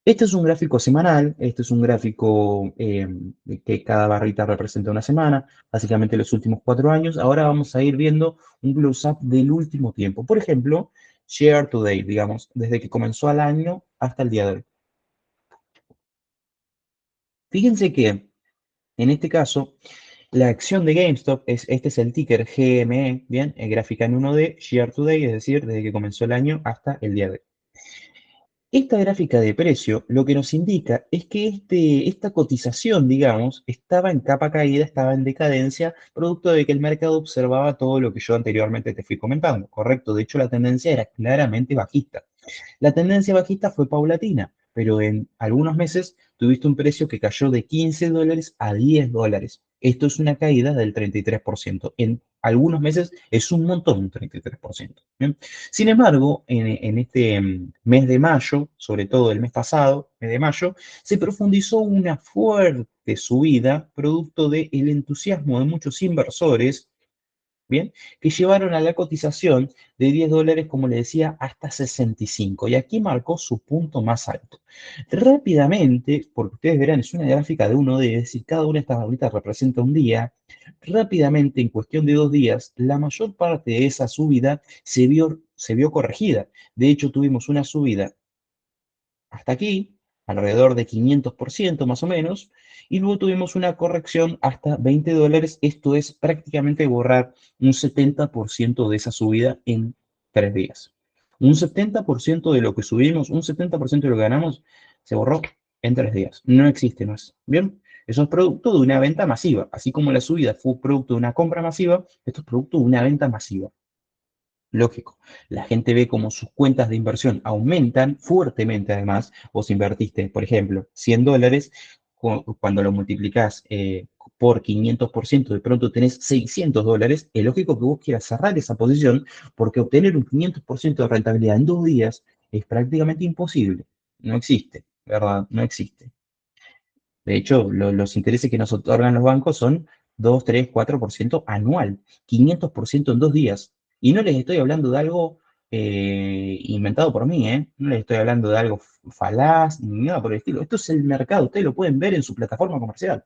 Speaker 1: Este es un gráfico semanal, este es un gráfico que cada barrita representa una semana, básicamente los últimos 4 años. Ahora vamos a ir viendo un close-up del último tiempo. Por ejemplo, Share Today, digamos, desde que comenzó el año hasta el día de hoy. Fíjense que en este caso, la acción de GameStop, este es el ticker GME, bien, gráfica en 1D, Year to Day, es decir, desde que comenzó el año hasta el día de hoy. Esta gráfica de precio lo que nos indica es que esta cotización, digamos, estaba en capa caída, estaba en decadencia, producto de que el mercado observaba todo lo que yo anteriormente te fui comentando, ¿correcto? De hecho, la tendencia era claramente bajista. La tendencia bajista fue paulatina, pero en algunos meses tuviste un precio que cayó de $15 a $10. Esto es una caída del 33%. En algunos meses es un montón, un 33%. ¿Bien? Sin embargo, en este mes de mayo, sobre todo el mes pasado, mes de mayo, se profundizó una fuerte subida producto del entusiasmo de muchos inversores, ¿bien? Que llevaron a la cotización de $10, como le decía, hasta 65. Y aquí marcó su punto más alto. Rápidamente, porque ustedes verán, es una gráfica de 1D, es decir, cada una de estas barritas representa un día. Rápidamente, en cuestión de 2 días, la mayor parte de esa subida se vio corregida. De hecho, tuvimos una subida hasta aquí, alrededor de 500% más o menos, y luego tuvimos una corrección hasta $20, esto es prácticamente borrar un 70% de esa subida en 3 días. Un 70% de lo que subimos, un 70% de lo que ganamos, se borró en 3 días. No existe más. ¿Bien? Eso es producto de una venta masiva. Así como la subida fue producto de una compra masiva, esto es producto de una venta masiva. Lógico, la gente ve como sus cuentas de inversión aumentan fuertemente además. Vos invertiste, por ejemplo, $100, cuando lo multiplicás por 500%, de pronto tenés $600. Es lógico que vos quieras cerrar esa posición porque obtener un 500% de rentabilidad en 2 días es prácticamente imposible. No existe, ¿verdad? No existe. De hecho, los intereses que nos otorgan los bancos son 2, 3, 4% anual, 500% en 2 días. Y no les estoy hablando de algo inventado por mí, ¿eh? No les estoy hablando de algo falaz ni nada por el estilo. Esto es el mercado, ustedes lo pueden ver en su plataforma comercial.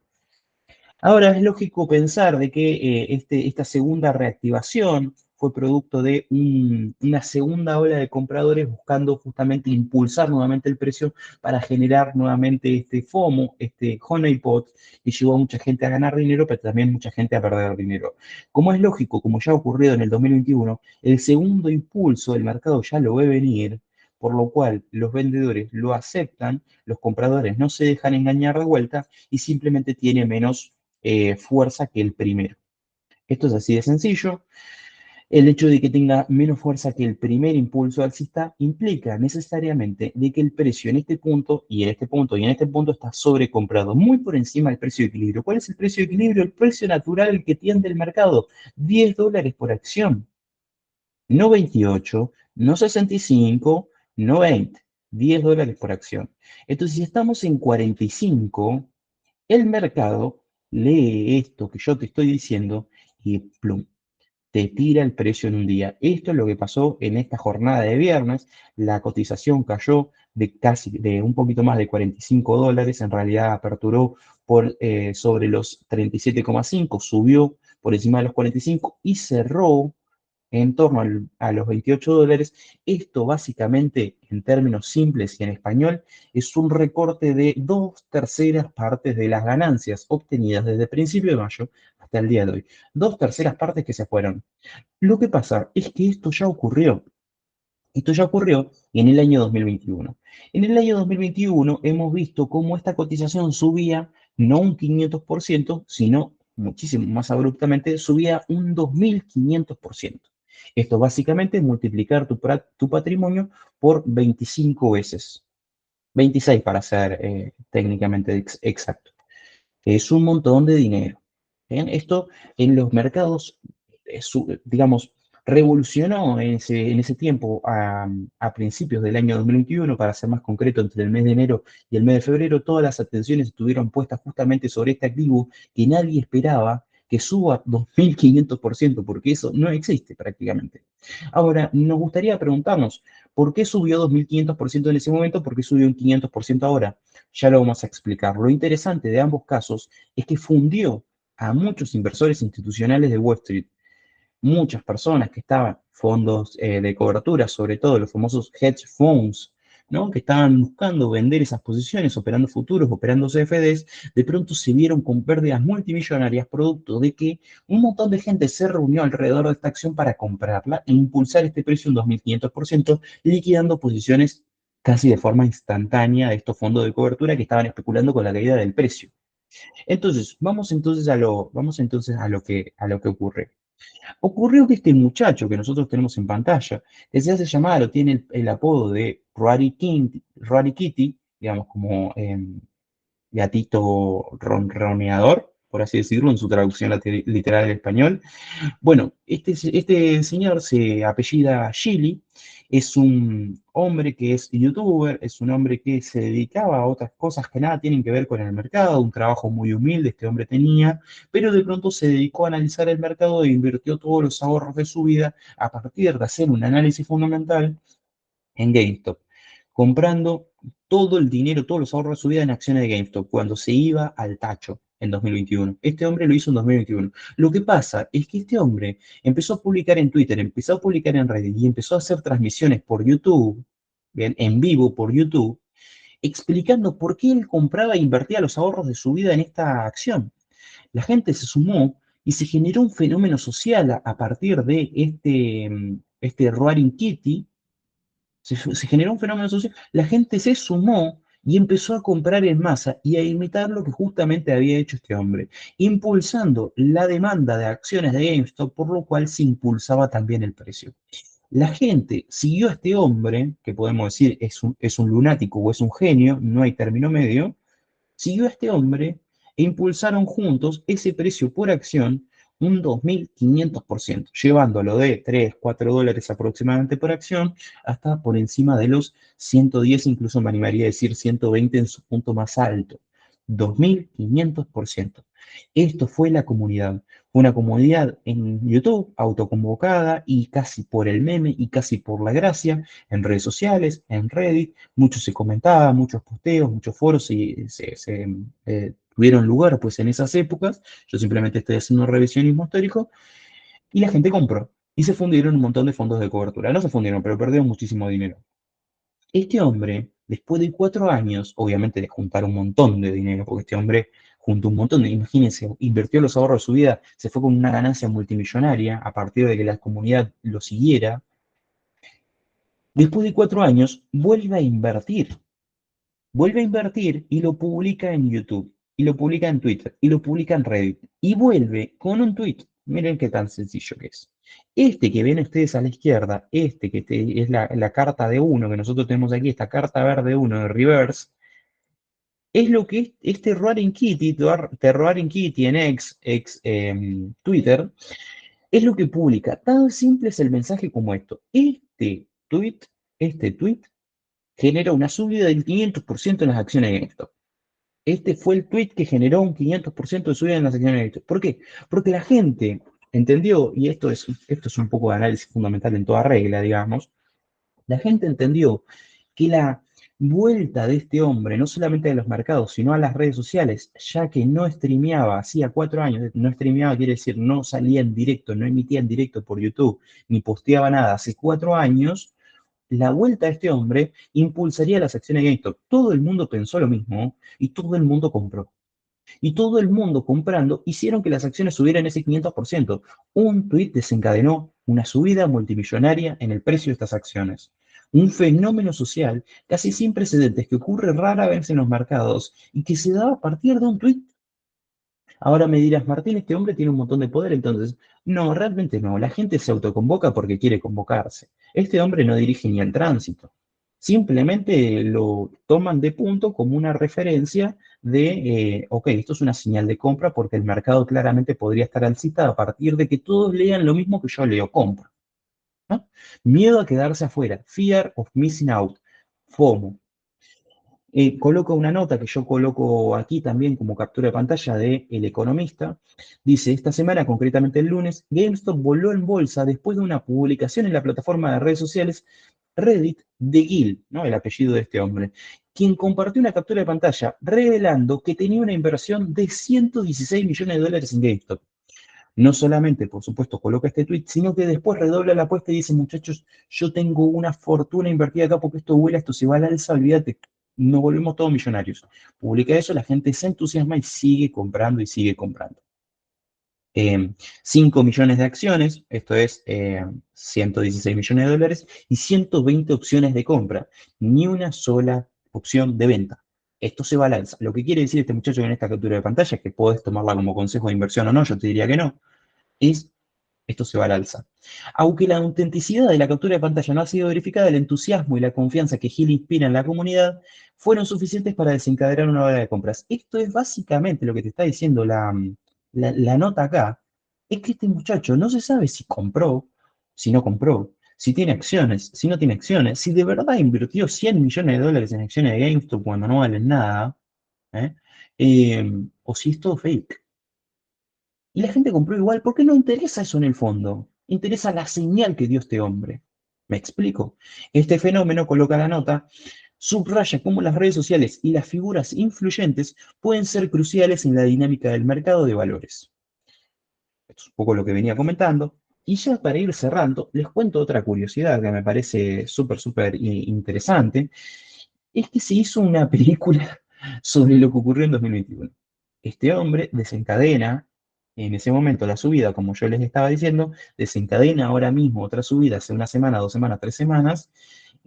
Speaker 1: Ahora, es lógico pensar de que esta segunda reactivación fue producto de una segunda ola de compradores buscando justamente impulsar nuevamente el precio para generar nuevamente este FOMO, este honeypot, que llevó a mucha gente a ganar dinero, pero también mucha gente a perder dinero. Como es lógico, como ya ha ocurrido en el 2021, el segundo impulso del mercado ya lo ve venir, por lo cual los vendedores lo aceptan, los compradores no se dejan engañar de vuelta y simplemente tiene menos fuerza que el primero. Esto es así de sencillo. El hecho de que tenga menos fuerza que el primer impulso alcista implica necesariamente de que el precio en este punto y en este punto y en este punto está sobrecomprado, muy por encima del precio de equilibrio. ¿Cuál es el precio de equilibrio? El precio natural al que tiende el mercado, $10 por acción, no 28, no 65, no 20, $10 por acción. Entonces, si estamos en 45, el mercado lee esto que yo te estoy diciendo y plum, te tira el precio en un día. Esto es lo que pasó en esta jornada de viernes. La cotización cayó de un poquito más de $45. En realidad aperturó sobre los 37,5, subió por encima de los 45 y cerró en torno a los $28. Esto básicamente, en términos simples y en español, es un recorte de 2/3 partes de las ganancias obtenidas desde el principio de mayo hasta el día de hoy. 2/3 partes que se fueron. Lo que pasa es que esto ya ocurrió. Esto ya ocurrió en el año 2021. En el año 2021 hemos visto cómo esta cotización subía no un 500%, sino muchísimo más abruptamente, subía un 2500%. Esto básicamente es multiplicar tu patrimonio por 25 veces. 26 para ser técnicamente exacto. Es un montón de dinero. ¿Bien? Esto en los mercados, digamos, revolucionó en ese tiempo, a principios del año 2021, para ser más concreto, entre el mes de enero y el mes de febrero, todas las atenciones estuvieron puestas justamente sobre este activo que nadie esperaba que suba 2500%, porque eso no existe prácticamente. Ahora, nos gustaría preguntarnos, ¿por qué subió 2500% en ese momento? ¿Por qué subió un 500% ahora? Ya lo vamos a explicar. Lo interesante de ambos casos es que fundió a muchos inversores institucionales de Wall Street, muchas personas que estaban, fondos de cobertura, sobre todo los famosos hedge funds, ¿no? Que estaban buscando vender esas posiciones, operando futuros, operando CFDs, de pronto se vieron con pérdidas multimillonarias producto de que un montón de gente se reunió alrededor de esta acción para comprarla e impulsar este precio un 2500%, liquidando posiciones casi de forma instantánea de estos fondos de cobertura que estaban especulando con la caída del precio. Entonces, vamos entonces a lo que ocurre. Ocurrió que este muchacho que nosotros tenemos en pantalla, que se hace llamar o tiene el apodo de Rary Kitty, digamos como gatito ronroneador, por así decirlo, en su traducción literal al español. Bueno, este señor se apellida Gili, es un hombre que es youtuber, es un hombre que se dedicaba a otras cosas que nada tienen que ver con el mercado, un trabajo muy humilde este hombre tenía, pero de pronto se dedicó a analizar el mercado e invirtió todos los ahorros de su vida a partir de hacer un análisis fundamental en GameStop, comprando todo el dinero, todos los ahorros de su vida en acciones de GameStop, cuando se iba al tacho en 2021. Este hombre lo hizo en 2021. Lo que pasa es que este hombre empezó a publicar en Twitter, empezó a publicar en Reddit y empezó a hacer transmisiones por YouTube, bien, en vivo por YouTube, explicando por qué él compraba e invertía los ahorros de su vida en esta acción. La gente se sumó y se generó un fenómeno social a partir de este Roaring Kitty. Se generó un fenómeno social, la gente se sumó y empezó a comprar en masa y a imitar lo que justamente había hecho este hombre, impulsando la demanda de acciones de GameStop, por lo cual se impulsaba también el precio. La gente siguió a este hombre, que podemos decir es un lunático o es un genio, no hay término medio, siguió a este hombre e impulsaron juntos ese precio por acción un 2.500%, llevándolo de 3, 4 dólares aproximadamente por acción hasta por encima de los 110, incluso me animaría a decir 120 en su punto más alto. 2.500%. Esto fue la comunidad. Fue una comunidad en YouTube, autoconvocada y casi por el meme y casi por la gracia, en redes sociales, en Reddit, mucho se comentaba, muchos posteos, muchos foros tuvieron lugar pues en esas épocas. Yo simplemente estoy haciendo un revisionismo histórico y la gente compró. Y se fundieron un montón de fondos de cobertura. No se fundieron, pero perdieron muchísimo dinero. Este hombre, después de 4 años, obviamente de juntar un montón de dinero, porque este hombre juntó un montón de, imagínense, invirtió los ahorros de su vida, se fue con una ganancia multimillonaria a partir de que la comunidad lo siguiera. Después de 4 años, vuelve a invertir y lo publica en YouTube, y lo publica en Twitter, y lo publica en Reddit, y vuelve con un tweet. Miren qué tan sencillo que es. Este que ven ustedes a la izquierda, este que es la carta de uno que nosotros tenemos aquí, esta carta verde uno de reverse, es lo que es este Roaring Kitty, Roaring Kitty en Twitter, es lo que publica. Tan simple es el mensaje como esto. Este tweet genera una subida del 500% en las acciones de GameStop. Este fue el tweet que generó un 500% de subida en las acciones de GameStop. ¿Por qué? Porque la gente entendió, y esto es un poco de análisis fundamental en toda regla, digamos, la gente entendió que la vuelta de este hombre, no solamente de los mercados, sino a las redes sociales, ya que no streameaba, hacía 4 años, no streameaba, quiere decir, no salía en directo, no emitía en directo por YouTube, ni posteaba nada, hace 4 años, la vuelta de este hombre impulsaría las acciones de GameStop. Todo el mundo pensó lo mismo y todo el mundo compró. Y todo el mundo comprando hicieron que las acciones subieran ese 500%. Un tuit desencadenó una subida multimillonaria en el precio de estas acciones. Un fenómeno social casi sin precedentes que ocurre rara vez en los mercados y que se da a partir de un tuit. Ahora me dirás, Martín, este hombre tiene un montón de poder, entonces, no, realmente no. La gente se autoconvoca porque quiere convocarse. Este hombre no dirige ni el tránsito. Simplemente lo toman de punto como una referencia de, ok, esto es una señal de compra porque el mercado claramente podría estar alcista a partir de que todos lean lo mismo que yo leo, compra. ¿No? Miedo a quedarse afuera, fear of missing out, FOMO. Coloco una nota que yo coloco aquí también como captura de pantalla de El Economista. Dice, esta semana, concretamente el lunes, GameStop voló en bolsa después de una publicación en la plataforma de redes sociales Reddit de Gil, ¿no? El apellido de este hombre, quien compartió una captura de pantalla revelando que tenía una inversión de 116 millones de dólares en GameStop. No solamente, por supuesto, coloca este tweet, sino que después redobla la apuesta y dice, muchachos, yo tengo una fortuna invertida acá porque esto vuela, esto se va al alza, olvídate, nos volvemos todos millonarios. Publica eso, la gente se entusiasma y sigue comprando y sigue comprando. 5 millones de acciones, esto es 116 millones de dólares, y 120 opciones de compra, ni una sola opción de venta. Esto se va al alza. Lo que quiere decir este muchacho en esta captura de pantalla, que puedes tomarla como consejo de inversión o no, yo te diría que no, es esto se va al alza. Aunque la autenticidad de la captura de pantalla no ha sido verificada, el entusiasmo y la confianza que Gil inspira en la comunidad fueron suficientes para desencadenar una ola de compras. Esto es básicamente lo que te está diciendo la nota acá, es que este muchacho no se sabe si compró, si no compró, si tiene acciones, si no tiene acciones, si de verdad invirtió 100 millones de dólares en acciones de GameStop cuando no valen nada, ¿eh? O si es todo fake. Y la gente compró igual porque no interesa eso en el fondo. Interesa la señal que dio este hombre. ¿Me explico? Este fenómeno, coloca la nota, subraya cómo las redes sociales y las figuras influyentes pueden ser cruciales en la dinámica del mercado de valores. Esto es un poco lo que venía comentando. Y ya para ir cerrando, les cuento otra curiosidad que me parece súper interesante. Es que se hizo una película sobre lo que ocurrió en 2021. Este hombre desencadena en ese momento la subida, como yo les estaba diciendo, desencadena ahora mismo otra subida hace una semana, 2 semanas, 3 semanas,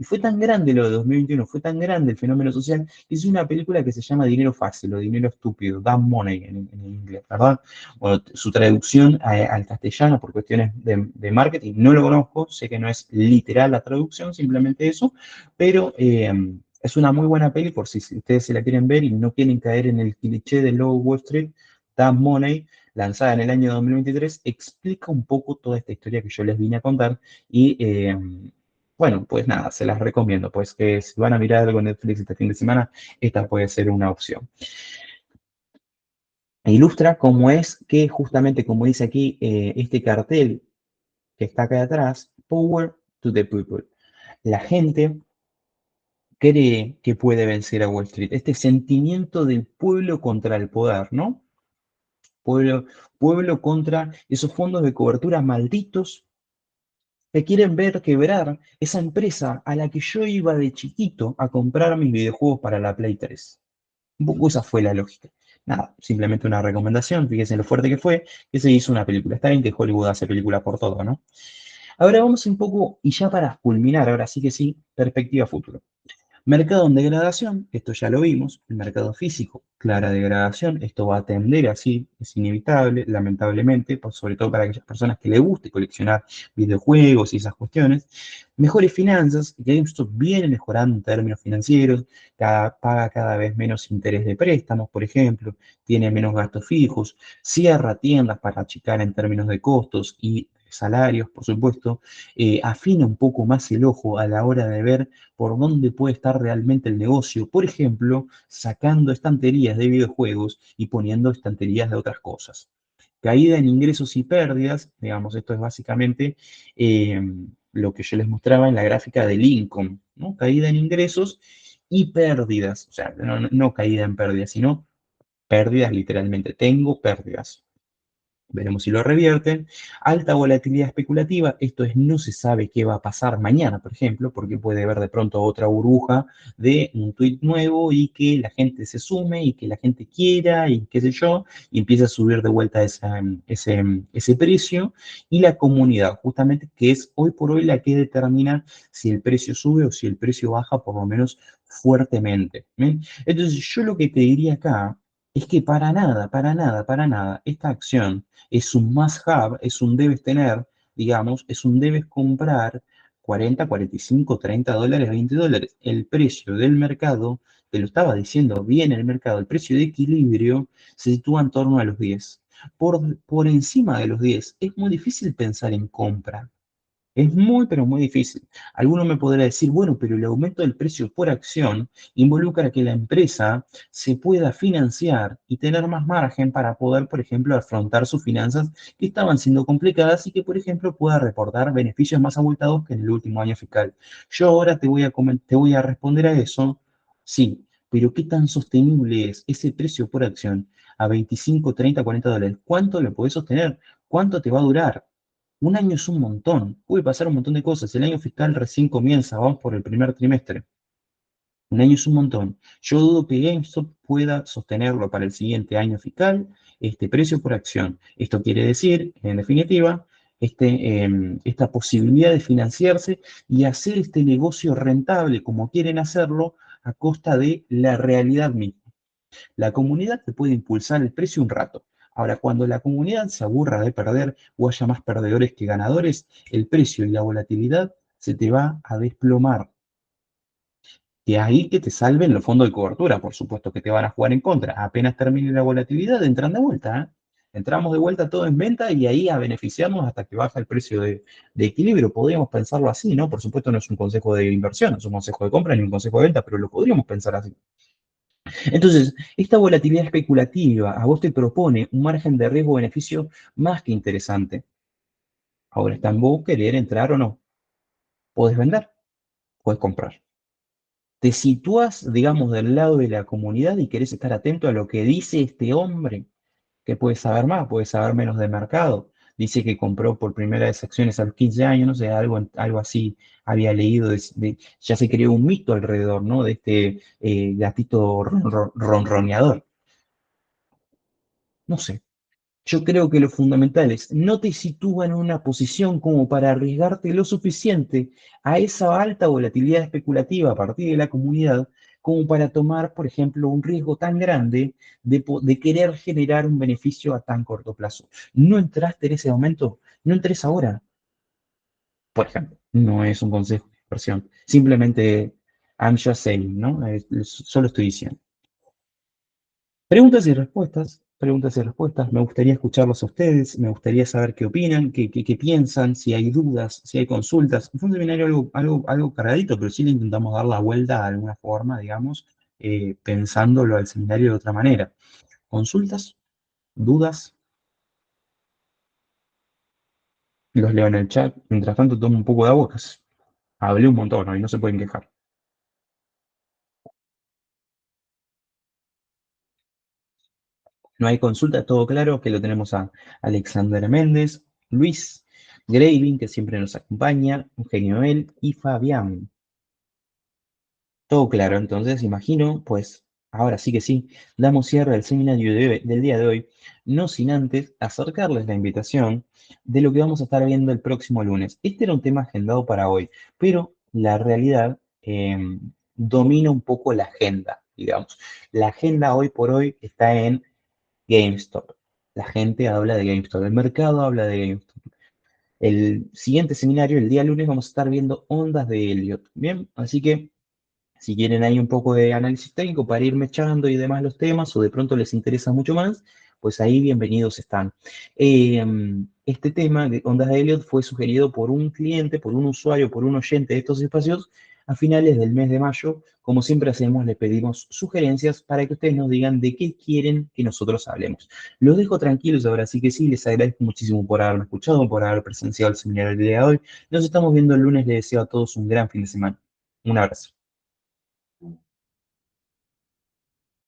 Speaker 1: Y fue tan grande lo de 2021, fue tan grande el fenómeno social, que es una película que se llama Dinero Fácil o Dinero Estúpido, Dumb Money en inglés, ¿verdad? Bueno, su traducción al castellano por cuestiones de marketing, no lo conozco, sé que no es literal la traducción, simplemente eso, pero es una muy buena peli por si ustedes se la quieren ver y no quieren caer en el cliché del lobo Wall Street. Dumb Money, lanzada en el año 2023, explica un poco toda esta historia que yo les vine a contar y bueno, pues nada, se las recomiendo, pues que si van a mirar algo en Netflix este fin de semana, esta puede ser una opción. E ilustra cómo es que justamente, como dice aquí, este cartel que está acá atrás, Power to the People. La gente cree que puede vencer a Wall Street. Este sentimiento del pueblo contra el poder, ¿no? Pueblo, pueblo contra esos fondos de cobertura malditos que quieren ver quebrar esa empresa a la que yo iba de chiquito a comprar mis videojuegos para la Play 3. Un poco esa fue la lógica. Nada, simplemente una recomendación, fíjense lo fuerte que fue, que se hizo una película. Está bien que Hollywood hace películas por todo, ¿no? Ahora vamos un poco, y ya para culminar, ahora sí que sí, perspectiva futuro. Mercado en degradación, esto ya lo vimos, el mercado físico, clara degradación, esto va a tender así, es inevitable, lamentablemente, sobre todo para aquellas personas que les guste coleccionar videojuegos y esas cuestiones. Mejores finanzas, GameStop viene mejorando en términos financieros, paga cada vez menos interés de préstamos, por ejemplo, tiene menos gastos fijos, cierra tiendas para achicar en términos de costos y salarios, por supuesto, afina un poco más el ojo a la hora de ver por dónde puede estar realmente el negocio. Por ejemplo, sacando estanterías de videojuegos y poniendo estanterías de otras cosas. Caída en ingresos y pérdidas, digamos, esto es básicamente eh, lo que yo les mostraba en la gráfica del income, ¿no? Caída en ingresos y pérdidas, o sea, no caída en pérdidas, sino pérdidas literalmente. Tengo pérdidas. Veremos si lo revierten. Alta volatilidad especulativa, esto es, no se sabe qué va a pasar mañana, por ejemplo, porque puede haber de pronto otra burbuja de un tweet nuevo y que la gente se sume y que la gente quiera y qué sé yo, y empieza a subir de vuelta ese precio. Y la comunidad, justamente, que es hoy por hoy la que determina si el precio sube o si el precio baja, por lo menos fuertemente. ¿Bien? Entonces, yo lo que te diría acá es que para nada, para nada, para nada, esta acción es un must have, es un debes tener, digamos, es un debes comprar 40, 45, 30 dólares, 20 dólares. El precio del mercado, te lo estaba diciendo bien el mercado, el precio de equilibrio se sitúa en torno a los 10. Por encima de los 10 es muy difícil pensar en compra. Es muy, pero muy difícil. Alguno me podrá decir, bueno, pero el aumento del precio por acción involucra que la empresa se pueda financiar y tener más margen para poder, por ejemplo, afrontar sus finanzas que estaban siendo complicadas y que, por ejemplo, pueda reportar beneficios más abultados que en el último año fiscal. Yo ahora te voy a responder a eso, sí, pero ¿qué tan sostenible es ese precio por acción a 25, 30, 40 dólares? ¿Cuánto lo podés sostener? ¿Cuánto te va a durar? Un año es un montón, puede pasar un montón de cosas. El año fiscal recién comienza, vamos por el primer trimestre. Un año es un montón. Yo dudo que GameStop pueda sostenerlo para el siguiente año fiscal, este precio por acción. Esto quiere decir, en definitiva, esta posibilidad de financiarse y hacer este negocio rentable como quieren hacerlo a costa de la realidad misma. La comunidad te puede impulsar el precio un rato. Ahora, cuando la comunidad se aburra de perder o haya más perdedores que ganadores, el precio y la volatilidad se te va a desplomar. Y ahí que te salven los fondos de cobertura, por supuesto, que te van a jugar en contra. Apenas termine la volatilidad, entran de vuelta, ¿eh? Entramos de vuelta todo en venta y ahí a beneficiarnos hasta que baja el precio de equilibrio. Podríamos pensarlo así, ¿no? Por supuesto, no es un consejo de inversión, no es un consejo de compra ni un consejo de venta, pero lo podríamos pensar así. Entonces, esta volatilidad especulativa a vos te propone un margen de riesgo-beneficio más que interesante. Ahora está en vos querer entrar o no. Podés vender, podés comprar. Te sitúas, digamos, del lado de la comunidad y querés estar atento a lo que dice este hombre, que puede saber más, puede saber menos de mercado. Dice que compró por primera vez acciones a los 15 años, no sé, algo así había leído. Ya se creó un mito alrededor, ¿no? De este gatito ronroneador. No sé. Yo creo que lo fundamental es no te sitúan en una posición como para arriesgarte lo suficiente a esa alta volatilidad especulativa a partir de la comunidad, como para tomar, por ejemplo, un riesgo tan grande de querer generar un beneficio a tan corto plazo. No entraste en ese momento, no entres ahora, por ejemplo. No es un consejo de inversión. Simplemente, I'm just saying, ¿no? Solo estoy diciendo. Preguntas y respuestas, preguntas y respuestas. Me gustaría escucharlos a ustedes, me gustaría saber qué opinan, qué piensan, si hay dudas, si hay consultas. Fue un seminario algo cargadito, pero sí le intentamos dar la vuelta de alguna forma, digamos, pensándolo al seminario de otra manera. ¿Consultas? ¿Dudas? Los leo en el chat. Mientras tanto, tomo un poco de agua. Hablé un montón, ¿no? Y no se pueden quejar. No hay consulta, todo claro, que lo tenemos a Alexander Méndez, Luis Graving, que siempre nos acompaña, Eugenio El y Fabián. Todo claro, entonces imagino, pues ahora sí que sí, damos cierre al seminario del día de hoy, no sin antes acercarles la invitación de lo que vamos a estar viendo el próximo lunes. Este era un tema agendado para hoy, pero la realidad domina un poco la agenda, digamos. La agenda hoy por hoy está en GameStop. La gente habla de GameStop, el mercado habla de GameStop. El siguiente seminario, el día lunes, vamos a estar viendo ondas de Elliott. Bien, así que si quieren ahí un poco de análisis técnico para ir mechando y demás los temas, o de pronto les interesa mucho más, pues ahí bienvenidos están. Este tema de ondas de Elliott fue sugerido por un cliente, por un usuario, por un oyente de estos espacios a finales del mes de mayo. Como siempre hacemos, le pedimos sugerencias para que ustedes nos digan de qué quieren que nosotros hablemos. Los dejo tranquilos ahora, sí que sí, les agradezco muchísimo por haberme escuchado, por haber presenciado el seminario del día de hoy. Nos estamos viendo el lunes, les deseo a todos un gran fin de semana. Un abrazo.